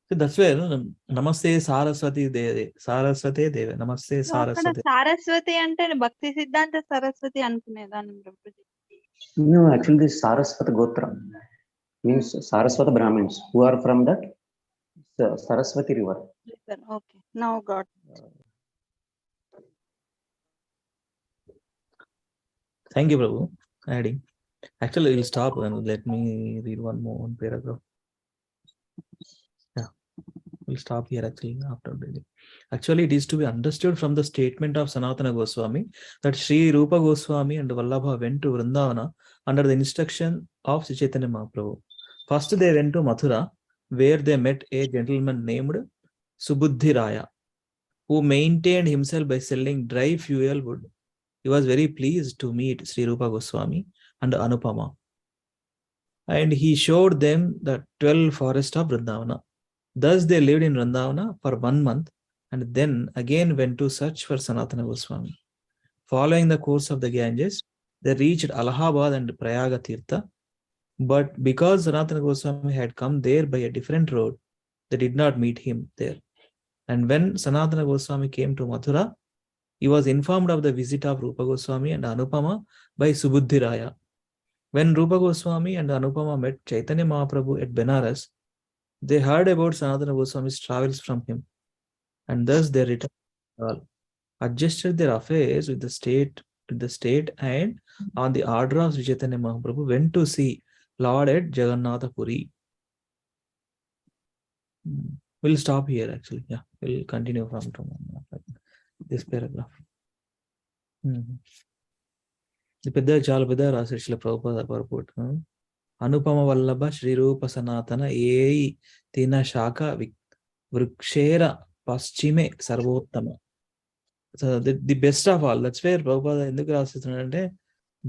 So that's why Namaste Saraswati Deve. Saraswati Deve. Namaste Saraswati. Saraswati ante Bhakti Siddhanta Saraswati anukunedanni Prabhuji. No, actually this Saraswati Gotra means Saraswati Brahmins who are from that Saraswati river. Okay, now got it. Thank you, Prabhu. Adding. Actually, we'll stop and let me read one more paragraph. We'll stop here actually after reading. Actually, it is to be understood from the statement of Sanatana Goswami that Sri Rupa Goswami and Vallabha went to Vrindavana under the instruction of Sri Chaitanya Mahaprabhu. First, they went to Mathura, where they met a gentleman named Subuddhi Raya, who maintained himself by selling dry fuel wood. He was very pleased to meet Sri Rupa Goswami and Anupama, and he showed them the 12 forests of Vrindavana. Thus they lived in Vrindavana for 1 month and then again went to search for Sanatana Goswami. Following the course of the Ganges, they reached Allahabad and Prayaga Tirtha. But because Sanatana Goswami had come there by a different road, they did not meet him there. And when Sanatana Goswami came to Mathura, he was informed of the visit of Rupa Goswami and Anupama by Subudhi Raya. When Rupa Goswami and Anupama met Chaitanya Mahaprabhu at Benares, they heard about Sanatana Goswami's travels from him, and thus they returned, adjusted their affairs with the state, and on the order of Sri Chaitanya Mahaprabhu went to see Lord at Jagannatha Puri. We'll stop here actually. Yeah, we'll continue from this paragraph. పెద్ద చాలా పెద్ద రాశారు శ్రీల ప్రభుపాద పర్పోర్ట్. అనుపమ వల్లభ శ్రీరూప సనాతన ఏయి తిన శాఖ వృక్షేర పశ్చిమే సర్వోత్తమ. The best of all, that's where Prabhupada ఎందుకు రాసిస్తున్నాడంటే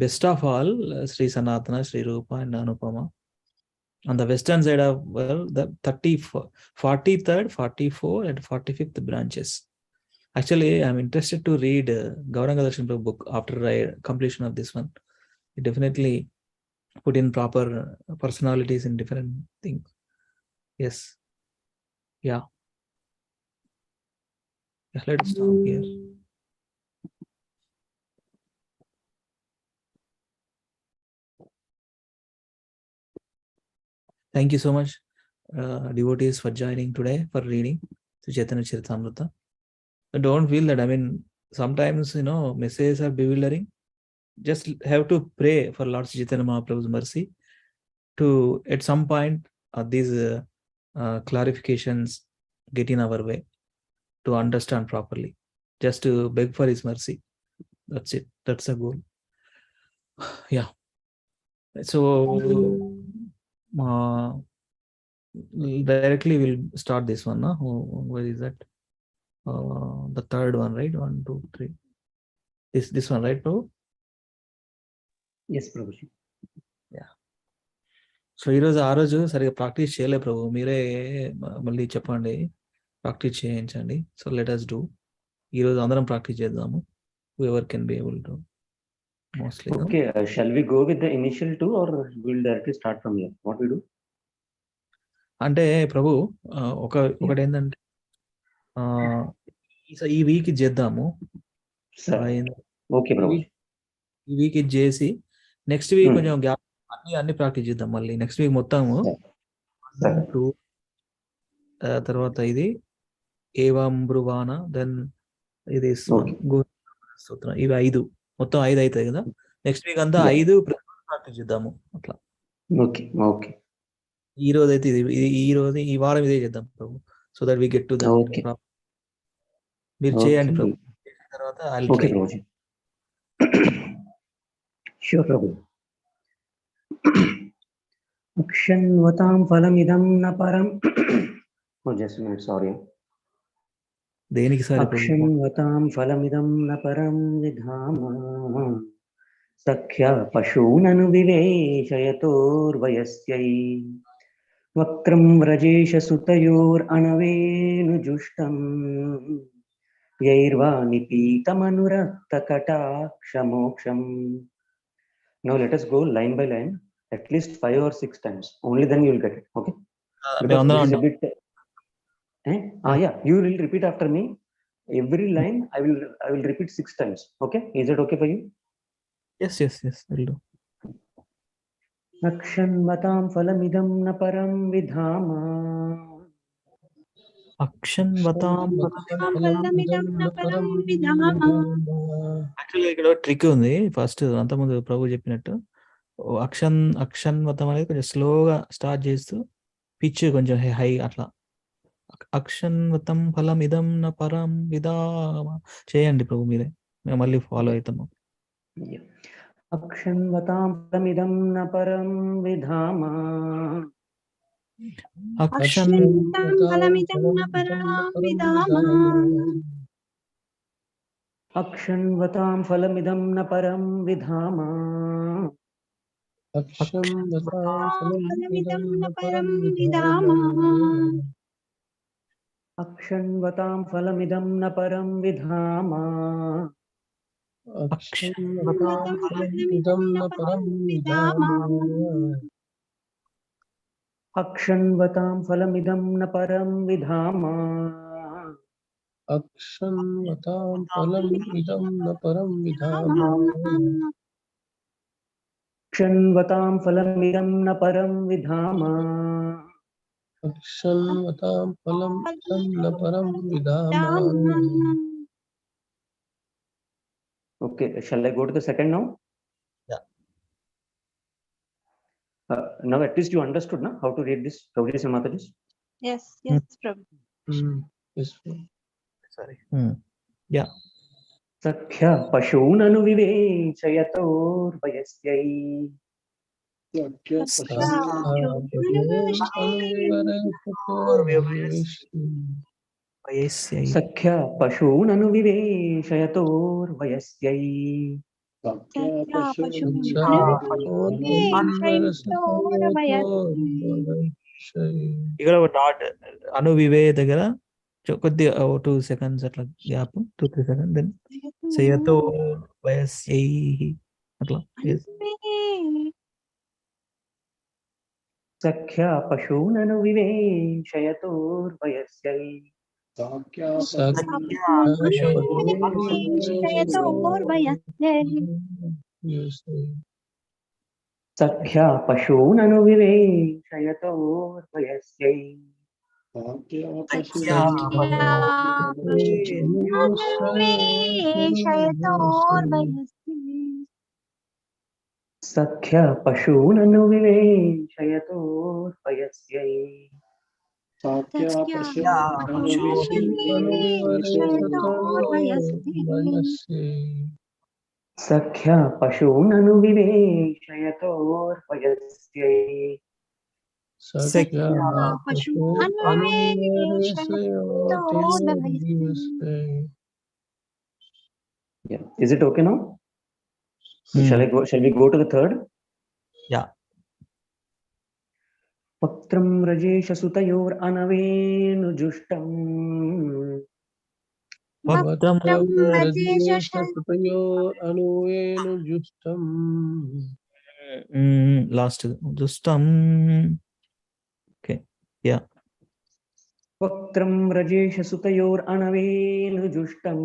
best of all Shri Sanatana, Shri Rupa and Anupama. On the western side of the 43rd, 44 and 45th branches. Actually, I'm interested to read Gauranga Darshan book after completion of this one. It definitely put in proper personalities in different things. Yes. Yeah. Let's stop here. Thank you so much, devotees, for joining today for reading Chaitanya Charitamrita. Don't feel that, I mean, sometimes, messages are bewildering. Just have to pray for Lord Chaitanya Mahaprabhu's mercy to, at some point, these clarifications get in our way to understand properly. Just to beg for his mercy. That's it. That's the goal. Yeah. So, directly we'll start this one. Where is that? The third one, right? 1, 2, 3. This one, right, Prabhu? Yes, Prabhuji. Yeah. So ఈరోజు ఆ రోజు సరిగా practice చేయలే ప్రభు, మీరే మళ్ళీ చెప్పండి, practice చేయించండి. So let us do. ఈరోజు అందరం ప్రాక్టీస్ చేద్దాము. Whoever can be able to. Mostly. Okay, shall we go with the initial two or we'll directly start from here? What we do? అంటే ప్రభు ఒకటి ఏంటంటే ఈ వీక్ చేద్దాము. ఓకే ప్రభు. ఈ వీక్ ఇది చేసి నెక్స్ట్ వీక్ కొంచెం గ్యాప్ అన్ని ప్రాక్టీస్ చేద్దాం. మళ్ళీ నెక్స్ట్ వీక్ మొత్తము తర్వాత ఇది ఏవం బ్రువాన, దెన్ ఇది సూత్రం, ఇవి 5 మొత్తం 5 అవుతాయి కదా. నెక్స్ట్ వీక్ అంతా 5 ప్రాక్టీస్ చేద్దాము అట్లా. Okay okay. ఈ రోజు అయితే ఈ వారం ఇదే చేద్దాం Prabhu, so that we get to that. మీరు చేయండి ప్రభు, తర్వాత ఓకే ప్రభుజీ. ష్యూర్ ప్రభు. అక్షన్వతాం ఫలమిదం న పరం. Just minute, sorry. దేనికి సార్? అక్షన్వతాం ఫలమిదం న పరం విధామ సఖ్య పశూనను వివేశయతోర్వయస్యై వక్త్రం వ్రజేష సుతయోర్అణవేనుజుష్టం యైర్వా నిపీతమనురక్తకటాక్షమోక్షం. Now let us go line by line, at least 5 or 6 times. Only then you will get it. Okay? Because this is a bit. Yeah, you will repeat after me. Every line I will repeat 6 times. Okay? Is that okay for you? Yes, will do. Akshanvatam phalamidam na param vidhama. అక్షన్వతాం యాక్చువల్గా ఇక్కడ trick ఉంది. First అంతకుముందు ప్రభు చెప్పినట్టు అక్షన్వతం అనేది కొంచెం స్లోగా start చేస్తూ pitch కొంచెం హై అట్లా. అక్షన్వతం ఫలం ఇదం న పరం విధామ చేయండి ప్రభు, మీరే, మేము మళ్ళీ ఫాలో అవుతాము. అక్షన్వతాం ఫలమిదం న పరం విధామ. అక్షన్వతాం ఫలమిదం న పరం విధామ. అక్షన్వతాం ఫలమిదం న పరం విధామ. अक्षन्वतां फलमिदं न परं विधामा अक्षन्वतां फलम् इदं न परं विधामा क्षन्वतां फलमिदं न परं विधामा अक्षन्वतां फलम् इदं न परं विधामा. Okay, shall I go to the second now? Yeah. Now at least you understood na, how to read this, Prabhuji and Mataji? Yes, yes, Prabhu. Yes. Sorry. Yeah. सख्या पशूननु विवेचयतोर्वयस्यै सख्या पशूननु विवेशयतोर्वयस्यै ఇక్కడ ఒక డాట్ అనువివే దగ్గర కొద్దిగా 2 seconds అట్లా గ్యాప్ 2-3 seconds దెన్ సయతో వయస్యై అట్లా सख्या पशूननु विवेशयतोर्वयस्यै सख्या पशूननु विवेशयतोर्वयस्यै सख्या पशूननु विवेशयतोर्वयस्यै सख्या पशूननु विवेशयतोर्वयस्यै Yeah. Is it okay now? Shall we go to the third? Yeah. Paktram rajesha sutayor anavenujushtam Vaktam rajesha sutayor anavenujushtam. Last justam. Okay. Yeah. Paktram rajesha sutayor anavenujushtam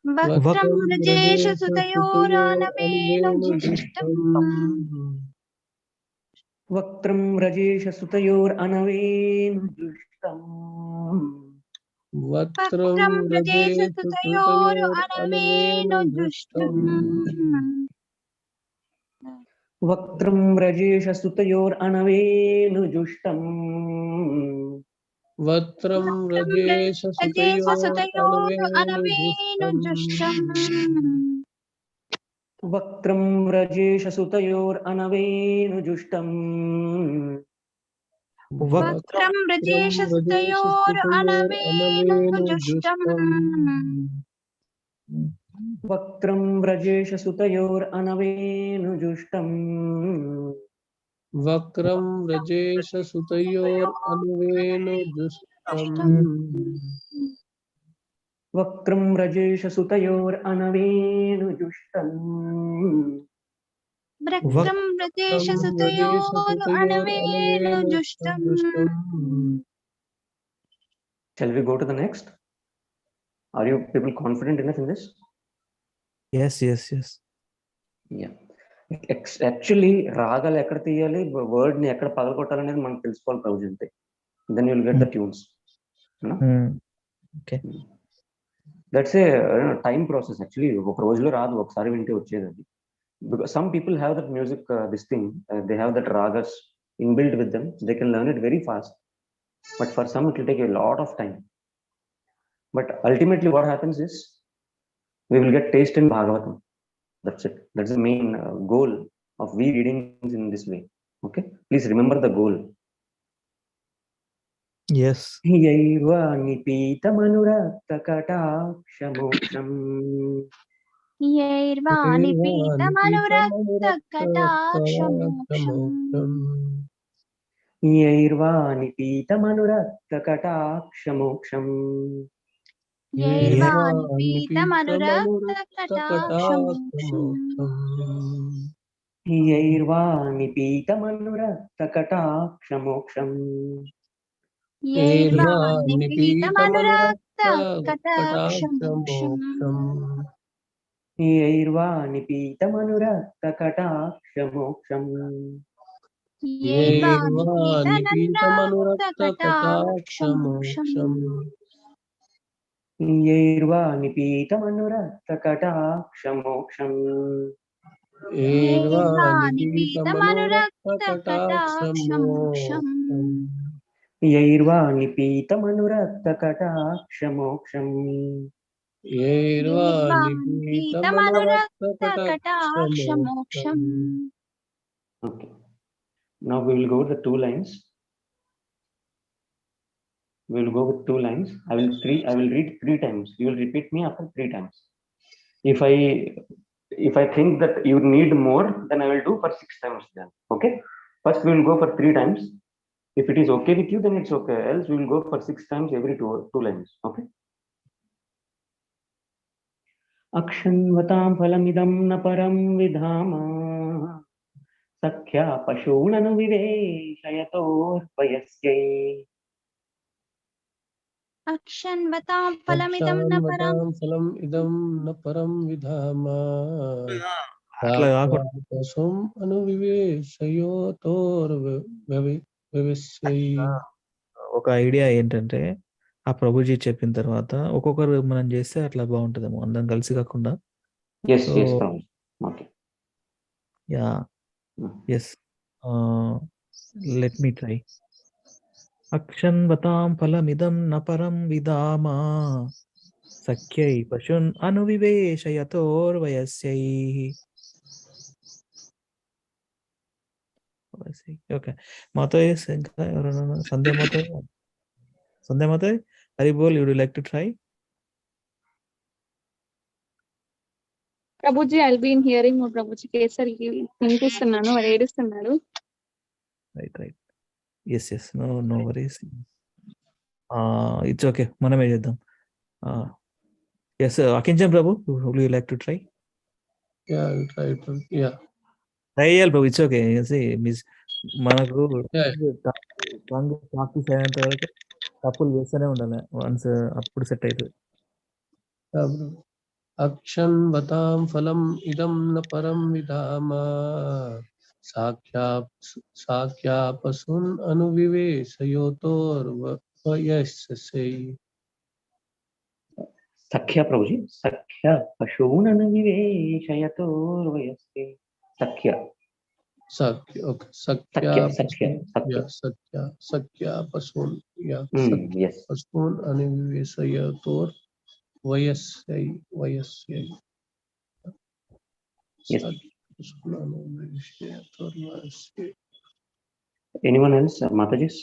Vaktam rajesha sutayor anavenujushtam. Vaktram rajesha sutayor anavenujushtam. Vaktram rajesha sutayor anavenujushtam. Vaktram rajesha sutayor anavenujushtam. Vaktram rajesha sutayor anavenujushtam. Vaktram rajesha sutayor anavenujushtam. Vaktram rajesha sutayor anavenujushtam. Vaktram rajesha sutayor anavenujushtam. Vakram rajesha sutayor anavenujushtam. Vaktram rajesha sutayor anavenujushtam. Vaktam rajesha sutayor anavenujushtam. Shall we go to the next? Are you people confident enough in this? Yes. Yeah. Actually, రాగాలు ఎక్కడ తీయాలి, word ని ఎక్కడ పగలగొట్టాలనేది మనం తెలుసుకోవాలి ప్రభుజీ అంతే. Then you will get the tunes. Okay. That's a time process actually. ఒక రోజులో రాదు, ఒకసారి వింటే వచ్చేది అది. Because some people have that music, this thing, they have that ragas inbuilt with them. They can learn it very fast. But for some, it will take a lot of time. But ultimately, what happens is we will get taste in Bhagavatam. That's it. That's the main goal of we reading in this way. Okay, please remember the goal. Yes. Yairvani pitamanuratta katakshamoksham. Yairvani pitamanuratta katakshamoksham. Yairvani pitamanuratta katakshamoksham. Yairvani pitamanuratta katakshamoksham. यैर्वा निपीतमनुरक्तकटाक्षमोक्षम् येर्वा निपीतमनुरक्त निपीतमनुरक्तकटाक्षमोक्षम् कटाक्षमोक्षम् यैर्वा निपीतमनुरक्तकटाक्षमोक्षम् येर्वा निपीतमनुरक्तकटाक्षमोक्षम् निपीतमनुरक्तकटाक्षमोक्षम् यैर्वा निपीतमनुरक्तकटाक्षमोक्षम् येर्वा येर्वा निपीतमनुरक्तकटाक्षमोक्षम् निपीतमनुरक्तकटाक्षमोक्षम् यैर्वा निपीतमनुरक्तकटाक्षमोक्षम् येर्वा येर्वा निपीतमनुरक्तकटाक्षमोक्षम् निपीतमनुरक्तकटाक्षमोक्षम् Okay. Now we will go with the 2 lines. We will go with 2 lines. I will read 3 times. You will repeat me after 3 times. If I think that you need more, then I will do for 6 times then. Okay. First we will go for 3 times. If it is okay with you, then it's okay. Else we will go for 6 times every two lines. Okay. Akshanvatam phalamidam na param vidhama sakhya pashunanu viveshayator vayasyai. अक्षन्वतां फलमिदं न परम् फलम् इदं न परं विधामा అట్లా కాకుండా కోసం అనువివేశయోతోర్వ్యవస్యై. ఒక ఐడియా ఏంటంటే ఆ ప్రభుజీ చెప్పిన తర్వాత ఒక్కొక్కరు మనం చేస్తే అట్లా బాగుంటుందేమో అందరం కలిసి కాకుండా. Yes, so yes, Prabhu. Okay. Yeah yes let me try. అక్షన్వతాం ఫలమిదం న పరం విదామా సఖ్యై పశున్ అనువివేశయతోర్వయస్యై. ఓకే మాతాయ్ ఇంకా ఎవరైనా సంధ్యా మాతాయ్ Hari bol would you like to try? Prabhuji I'll be in hearing mode. Prabhuji కేసరికి వినిపిస్తున్నాను, వాడు ఏడుస్తున్నాడు. Right yes no worries. It's okay, మనమే చేద్దాం. Yes Akincham Prabhu, would you like to try? Try చేయాలి ప్రభు, ఇట్స్ ఓకే. మిస్ మనకు Yeah. ప్రాక్టీస్ అయినంత వరకు తప్పులు చేస్తూనే ఉండాలి, వన్స్ అప్పుడు సెట్ అవుతుంది. అక్షన్వతాం ఫలం ఇదం న పరం విధామా సాఖ్యాపసున్ అనువివేశయోతోర్వయస్యై. Sakhya Prabhuji. Sakhya pashunanu viveshayatorvayasya. Sakhya. సఖ్యాపసున్ Yes. పశూన్ అనువివేశయోతోర్వయస్యై. Yes. Anyone else? Mataji's?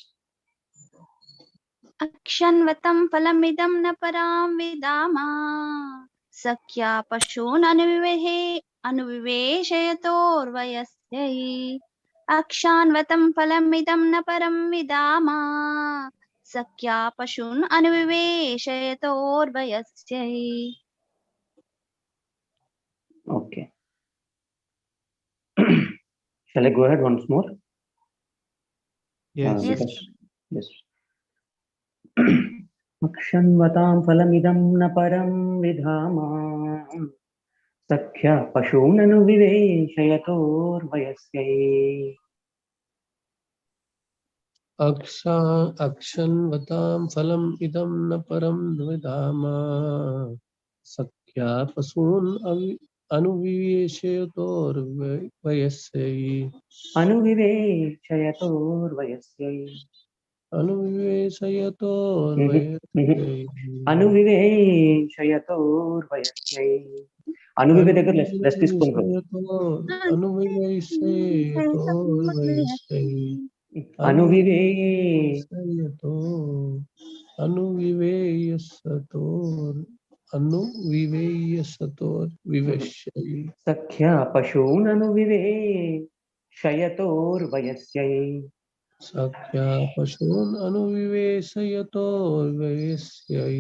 अक्षन्वतं फलमिदं न परां विदामा सख्या पशून् अनुविवेशयतोर्वयस्यै. अक्षान्वतं फलमिदं न परं विदामा सख्या पशून् अनुविवेशयतोर्वयस्यै. Okay. Shall I go ahead once more? Yes. Yes. Akshanvatam phalamidam na param vidhama sakhya pashunanu viveshayatorvayasyai. అక్షన్వతాం ఫలం ఇదం న పరం విధామా సఖ్యాపసూన్ అనువివేశయోతోర్వయస్యై. Anuvivechayatorvayasyai. అనువివేశయోతోర్వయస్యై. Anuvive దగ్గర లెస్ తీసుకోండి. అనువివేశయోతోర్వయస్యై. అనువివేశయోతోర్వయస్యై. సఖ్యా పశూన్ అనువివేశయతోర్వయస్యై. సఖ్యాపశూన్ అనువివేశయతోర్వయస్యై.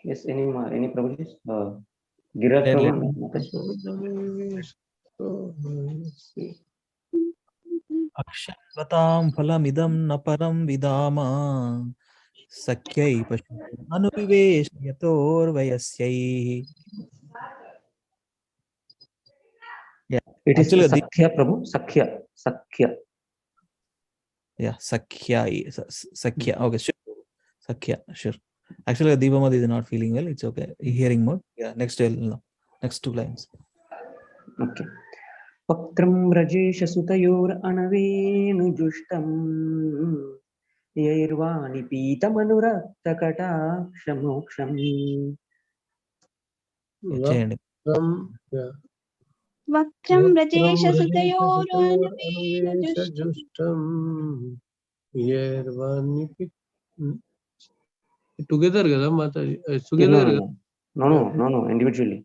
Yes, any Prabhuji? Giraj Let- Prabhu let- and Mataji. అక్షగతాం ఫలమిదం న పరం విదామా సఖ్యై పశు అనువివేశయతోర్వయస్యైః. Yeah, It is actually, Sakhya Prabhu. Sakhya. yeah, Sakhya. Okay, sure. Sakhya, sure. Actually, Deepamadi is not feeling well. It's okay. Hearing mode. Yeah, next two lines. Okay. Paktram Rajesh Sutayor Anavenujushtam Yairvani Pitamanuratta Katakshamoksham. చేయండి. వక్రం రజేష సుతయోరనువేనుజుష్టం. Together కదా Mataji, together కదా. No, individually.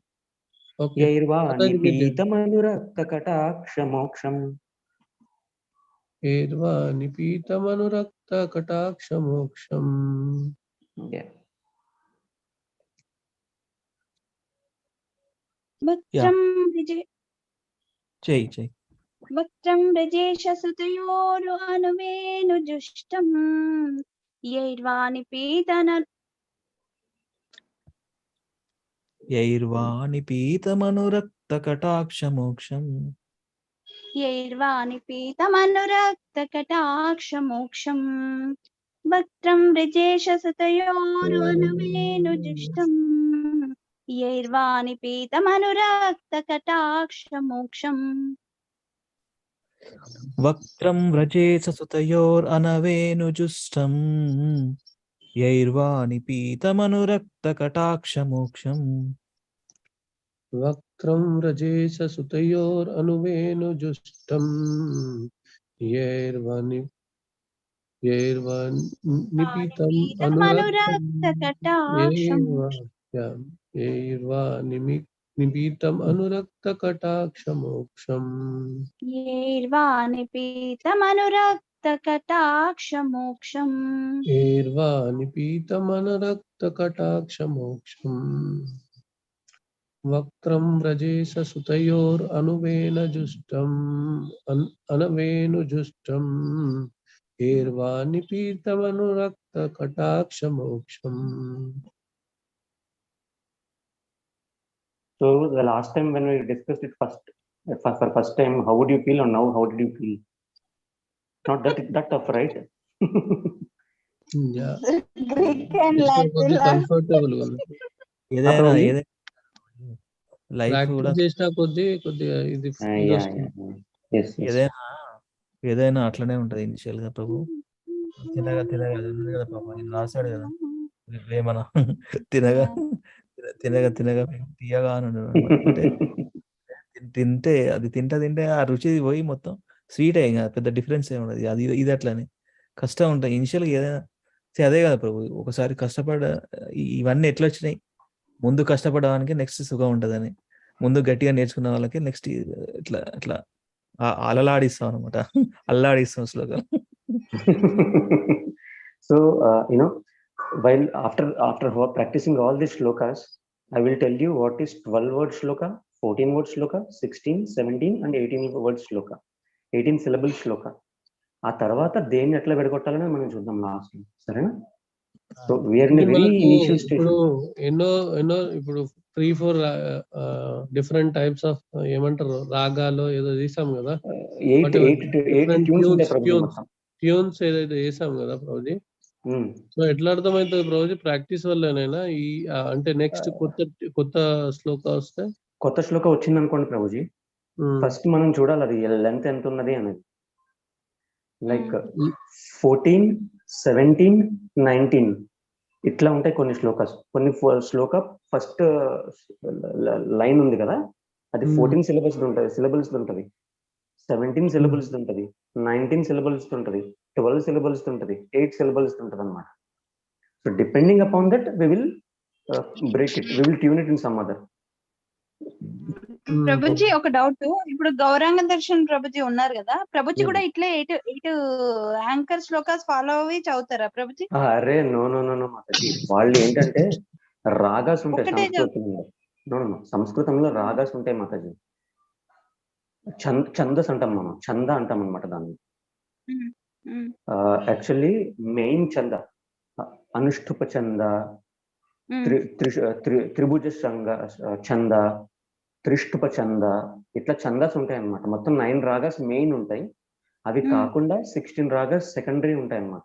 Yairvani Pitamanuratta Katakshamoksham. Yairvani Pitamanuratta Katakshamoksham. Yeah. వక్రం చేయి. వక్రం రజేష సుతయోరు అనువేనుజుష్టం యైర్వాణి పీతమనురక్త కటాక్షమోక్షం. యైర్వాణి పీతమనురక్త కటాక్షమోక్షం. వక్రం రజేష సుతయోరు అనువేనుజుష్టం యైర్వాణి పీతమనురక్త కటాక్షమోక్షం. వక్త్రం వ్రజేత సుతయోరనవేనుజుష్టం యైర్వాణి పీతమనురక్త కటాక్షమోక్షం. వక్త్రం రజేష సుతయోర్ అనువేనుజుష్టం యైర్వానిపీతం అనురక్త కటాక్షమోక్షం. యైర్వాణి పీతమనురక్త కటాక్షమోక్షం. వక్త్రం వ్రజేష సుతయోర్ అనవేనుజుష్టం యైర్వాణి పీతమనురక్త కటాక్షమోక్షం. So the last time when we discussed it for first time, how would you feel, or now how did you feel? Not that tough, right? Yeah. Greek and Latin. Comfortable. ఏదైనా life కూడా చేసిన కొద్దిగా ఇది ఏదైనా అట్లనే ఉంటది initial గా. ప్రభు తినగా కదా పాప రాశాడు కదా వేమన, తినగా తీయగా అని అంటే తింటే అది తింటే ఆ రుచి పోయి మొత్తం స్వీట్ అయ్యి కదా, పెద్ద డిఫరెన్స్ ఏమి ఉండదు. అది ఇది అట్లనే కష్టం ఉంటాయి ఇనిషియల్గా ఏదైనా. అదే కదా ప్రభు, ఒకసారి ఇవన్నీ ఎట్లా వచ్చినాయి, ముందు కష్టపడడానికి నెక్స్ట్ సుఖం ఉంటదని, ముందు గట్టిగా నేర్చుకున్న వాళ్ళకి నెక్స్ట్ ఇట్లా అలలాడిస్తాం అనమాట, అల్లాడిస్తాం శ్లోకం. So while after practicing all these shlokas, I will tell you what is 12-word shloka, 14-word shloka, 16, 17 and 18-word shloka, 18 syllable shloka. ఆ తర్వాత దేన్ని ఎట్లా విడగొట్టాలని మనం చూద్దాం లాస్ట్. సరేనా? So we are in very initial stage. ఎన్నో ఇప్పుడు 3-4 డిఫరెంట్ టైప్స్ ఆఫ్ ఏమంటారు రాగాలు ఏదో చేసాం కదా, 8 ట్యూన్స్ ఏదైతే చేసాం కదా ప్రభుజీ. సో ఎట్లా అర్థమవుతుంది ప్రభుజీ? ప్రాక్టీస్ వల్లనేనా ఈ అంటే నెక్స్ట్ కొత్త శ్లోక వస్తే? కొత్త శ్లోక వచ్చింది అనుకోండి ప్రభుజీ, ఫస్ట్ మనం చూడాలి అది లెంత్ ఎంత ఉన్నది అనేది. లైక్ 14, 17, 19 ఇట్లా ఉంటాయి కొన్ని శ్లోకాస్. కొన్ని శ్లోక ఫస్ట్ లైన్ ఉంది కదా, అది 14 సిలబల్స్ ఉంటుంది, 17 సిలబల్స్ ఉంటుంది, 19 సిలబల్స్ ఉంటుంది, 12 సిలబల్స్ ఉంటుంది, 8 సిలబల్స్ ఉంటుంది అనమాట. So depending upon that we will break it, we will tune it in some other. Prabhuji ఒక డౌట్, ఇప్పుడు గౌరాంగ దర్శన్ ప్రభుజీ ఉన్నారు కదా, ప్రభుజీ కూడా ఇట్లే 8 యాంకర్ శ్లోకాస్ ఫాలో అవి చదువుతారా ప్రభుజీ? అరే నో మాతాజీ, వాళ్ళు ఏంటంటే రాగాస్ ఉంటాయి ఒకటే సంస్కృతంలో. సంస్కృతంలో రాగాస్ ఉంటాయి మాతాజీ. ఛందస్ అంటాం మనం, ఛంద అంటాం అనమాట దాన్ని. యాక్చువల్లీ మెయిన్ ఛంద అనుష్ఠుప ఛంద, త్రిభుజ ఛంద, త్రిష్టుప ఛంద, ఇట్లా ఛందాస్ ఉంటాయి అన్నమాట. మొత్తం 9 రాగాస్ మెయిన్ ఉంటాయి. అవి కాకుండా 16 రాగాస్ సెకండరీ ఉంటాయి అన్నమాట.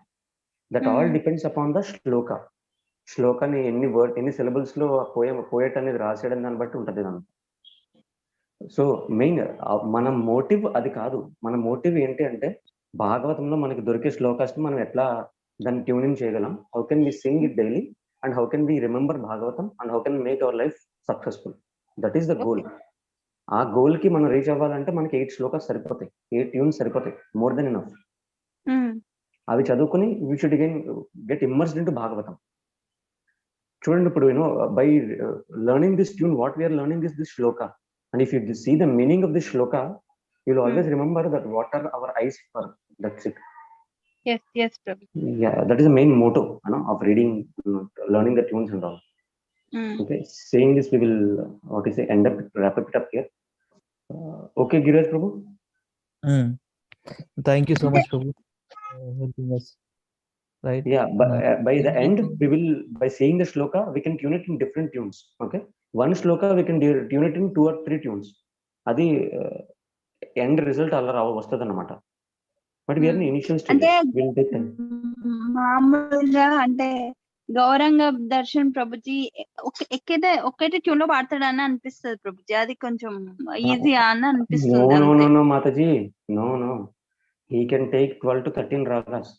That all depends upon the shloka. శ్లోకాన్ని ఎన్ని సిలబుల్స్ లో పోయేట్ అనేది రాసేయడం దాన్ని బట్టి ఉంటుంది దాన్ని. సో మెయిన్ మన మోటివ్ అది కాదు. మన మోటివ్ ఏంటి అంటే భాగవతంలో మనకి దొరికే శ్లోకాస్ మనం ఎట్లా దాన్ని ట్యూనింగ్ చేయగలం, how can we sing it daily, and how can we remember Bhagavatam, and how can make our life successful. That is the goal. ఆ గోల్ కి మనం రీచ్ అవ్వాలంటే మనకి 8 శ్లోకాస్ సరిపోతాయి, 8 ట్యూన్స్ సరిపోతాయి, మోర్ దెన్ ఇనఫ్. అవి చదువుకుని we should get immersed into Bhagavatam. చూడండి, ఇప్పుడు by learning this tune, what we are learning is this shloka. And if you see the meaning of this shloka, you'll always remember that what are our eyes for. That's it. Yes, Prabhu. Yeah, that is the main motto, of reading, learning the tunes and all. Okay, saying this, we will wrap it up here. Okay, Giraj Prabhu. Thank you so much, Prabhu, helping us. Right. Yeah, by the end, we will, by saying the shloka, we can tune it in different tunes. Okay, one shloka we can tune it in 2 or 3 tunes. Adi end result alla vastadu annamata. But we are in initial stages. We'll take time. మామూలుగా అంటే గౌరంగ దర్శన్ ప్రభుజీ ఒక్కటే tune లో పాడతాడని అనిపిస్తుంది ప్రభుజీ. అది కొంచెం easy అని అనిపిస్తుంది. No, Mataji. No. He can take 12 to 13 ragas.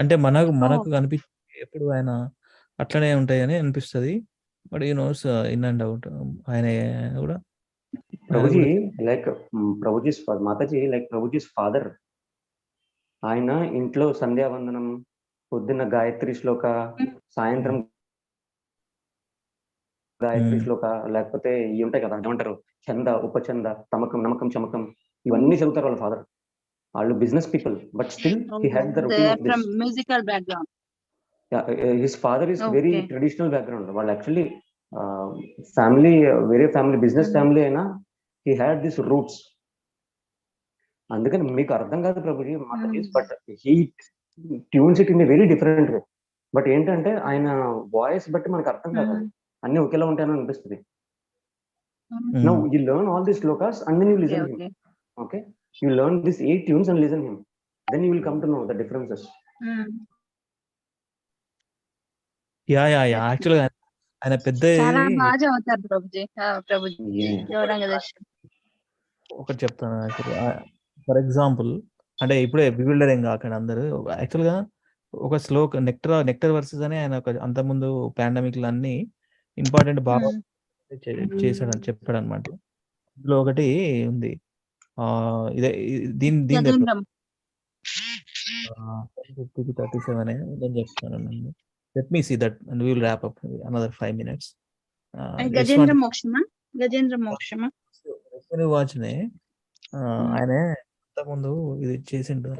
అంటే మనకు కనిపించే ఎప్పుడు ఆయన అట్లనే ఉంటాయని అనిపిస్తుంది. But you knows in and out ఆయన కూడా Prabhuji like prabhujis Mataji like prabhujis father. ఆయన ఇంట్లో సంధ్యావందనం, పొద్దున్న గాయత్రి శ్లోక, సాయంత్రం గాయత్రి శ్లోక, లేకపోతే ఇవి ఉంటాయి కదా, ఏమంటారు, చంద, ఉపచంద, తమకం, నమకం, చమకం, ఇవన్నీ చదువుతారు వాళ్ళ ఫాదర్. వాళ్ళు business people, but still he had the routine of this. From musical background. Yeah, his father is very traditional background. Well, actually family, very family, business family అయినా he had these roots. అందుకని మీకు అర్థం కాదు Prabhuji Matajis, but he tunes it in a very different way. But ఏంటంటే ఆయన voice బట్టి మనకు అర్థం కాదు, అన్ని ఒకేలా ఉంటాయని అనిపిస్తుంది. Now you learn all these shlokas and then you listen him. Okay, you learn these 8 tunes and listen him, then you will come to know the differences. Yeah. Actually ఆయన పెద్ద చాలా బాగా చదువుతారు ప్రభుజీ. గౌరంగ దర్శన్ ఒకటి చెప్తాను. ఫర్ ఎగ్జాంపుల్, అంటే ఇప్పుడే బిల్డరింగ్ కాకండి అందరూ. యాక్చువల్గా ఒక శ్లోక నెక్టర్ వర్సెస్ అని ఆయన అంతకుముందు పాండమిక్ అన్ని ఇంపార్టెంట్ బాగా చేశాడని చెప్పాడు అనమాట. ఇందులో ఒకటి ఉంది, ఇదే దీని 37 నేను చెప్తాను. Let me see that and we will wrap up another 5 minutes. Gajendra మోక్షమా వాచ్నే ఆయన అంతకుముందు ఇది చేసిండు.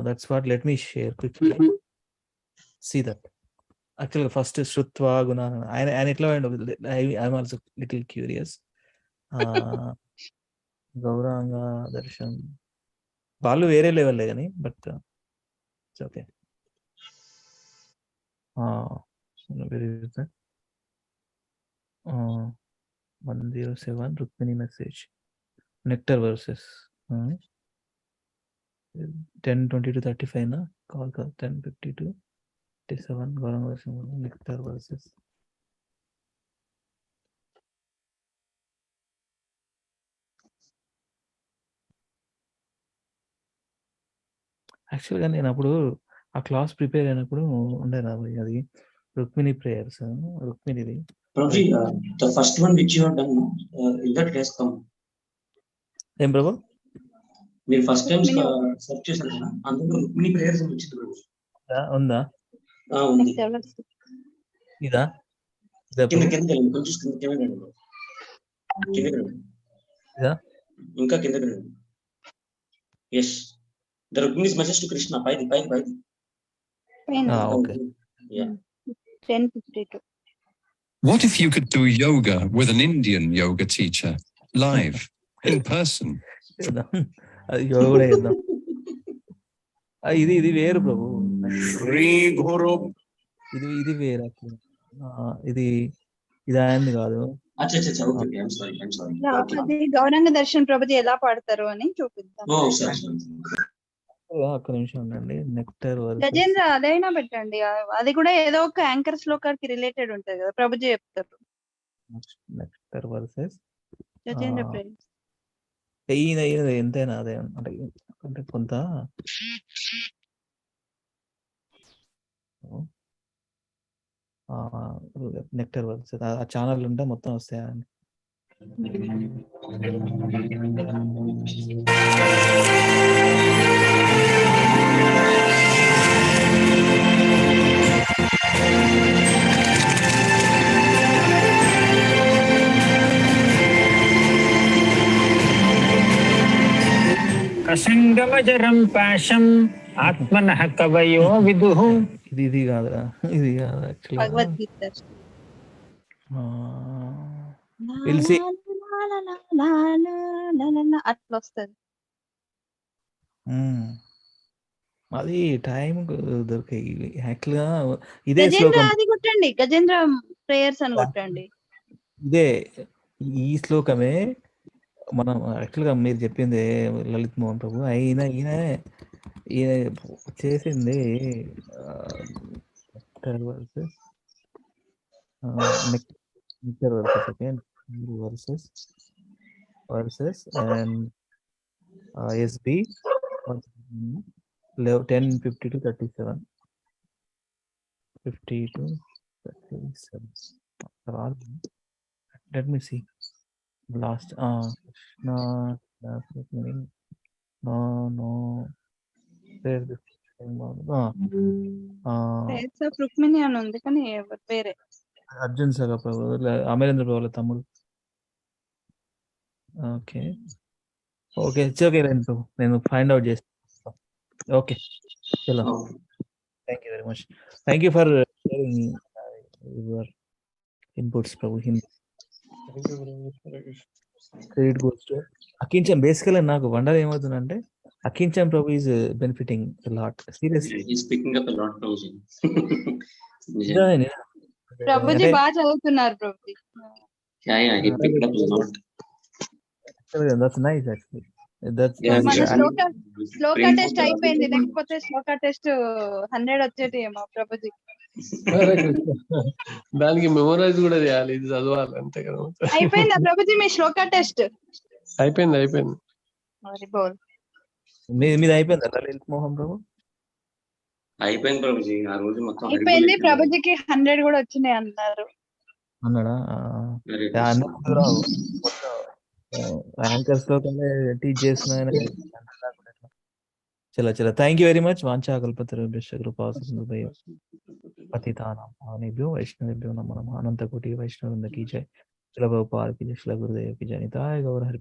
That's what let me share quickly. See that యాక్చువల్గా ఫస్ట్ శృత్వా గుణ ఆయన ఎట్లా I'm also little curious. Gauranga Darshan వాళ్ళు వేరే లెవెల్లే కానీ, but okay. 107 Rukmini message nectar verses 10:20-35 నా call 10:52-37 Gauranga Darshan nectar verses. యాక్చువల్గా నేను అప్పుడు ఆ క్లాస్ ప్రిపేర్ అయినప్పుడు ఉండే అది రుక్మిణి ప్రేయర్స్, రుక్మిణిది. The first one which you have done, in that has come. ఏం ప్రభు? మీరు ఫస్ట్ టైం సెర్చ్ చేశారు కదా, అందులో రుక్మిణి ప్రేయర్స్ వచ్చింది ప్రభు. ఉందా? ఉంది. ఇదా? కింద కొంచెం కింద ఇదా? ఇంకా కింద yes, the Rukmini's message to Krishna. By the. Okay. Yeah. 10:52. What if you could do yoga with an Indian yoga teacher, live, in person? అది యోగా కూడా చేద్దాం. ఇది వేరు ప్రభు, ఇది వేరు. ఇది ఆయనది కాదు. అది గౌరంగ దర్శన్ ప్రభుజీ ఎలా పాడతారు అని చూపిద్దాం. ఒక్క నిమిషం ఉండండి. నెక్టర్ గజేంద్ర అదైనా పెట్టండి, అది కూడా ఏదో ఒక యాంకర్ శ్లోకానికి రిలేటెడ్ ఉంటది కదా, ప్రభుజీ చెప్తారు. నెక్టర్ వర్సెస్ గజేంద్ర ప్రేమ్ ఎంతైనా అదే అంటే కొంత నెక్టర్ వర్సెస్ ఆ ఛానల్ ఉంటే మొత్తం వస్తాయండి. కసంగమజరం పాశం ఆత్మనః కవయో విదుః. ఇది కాదురా, ఇది కాదు భగవద్గీత. అట్లా వస్తుంది. అది టైం దొరికాయి యాక్చువల్ గా. ఇదే శ్లోకం, అది కొట్టండి, గజేంద్ర ప్రేయర్స్ అని కొట్టండి. ఇదే ఈ శ్లోకమే మనం యాక్చువల్ గా మీరు చెప్పింది లలిత్ మోహన్ ప్రభు. ఈయన చేసింది versus and SB 10:50 to 37. 50 to 37. Let me see. Last no. There's this thing. Rukmini అని ఉంది కానీ వేరే. అర్జున్ సగా ప్రభు, అమరేంద్ర ప్రభు తమ్ముడు. ఓకే ఓకే నేను ఫైండ్ అవుట్ చేస్తాను. ఓకే చలో, thank you very much. Thank you for sharing your inputs Prabhu. హిందీ credit goes to Akincham. Basically నాకు వండర్ ఏమవుతుందంటే Akincham Prabhu is benefiting lot. Seriously Prabhuji బాగా చదువుతున్నారు ప్రభుజీ. That's nice actually. మన శ్లోక టెస్ట్ అయిపోయింది, లేకపోతే శ్లోక టెస్ట్ 100 వచ్చేటి ఏమో ప్రభుజీ. దానికి మెమోరైజ్ కూడా చేయాలి, ఇది చదవాలి అంతే కదా. అయిపోయిందా ప్రభుజీ మీ శ్లోక టెస్ట్? అయిపోయింది. మీది అయిపోయిందా లలిత్ మోహన్ ప్రభు? అయిపోయింది ప్రభుజీ, ఆ రోజు మొత్తం అయిపోయింది. ప్రభుజీకి 100 కూడా వచ్చినాయి అన్నారు. అన్నాడా? యాంకర్స్ లో టీచ్ చేస్తున్నాయన. చలో థ్యాంక్ యూ వెరీ మచ్. వాంఛా కల్పతరుభ్యశ్చ కృపా సింధుభ్యో పతితానాం పావనేభ్యో వైష్ణవేభ్యో నమో నమః. అనంత కోటి వైష్ణవృంద కీ జై. శిల ప్రభుపాద కీ జై. శిల గురుదేవ కీ జై. నితాయ గౌర హరి.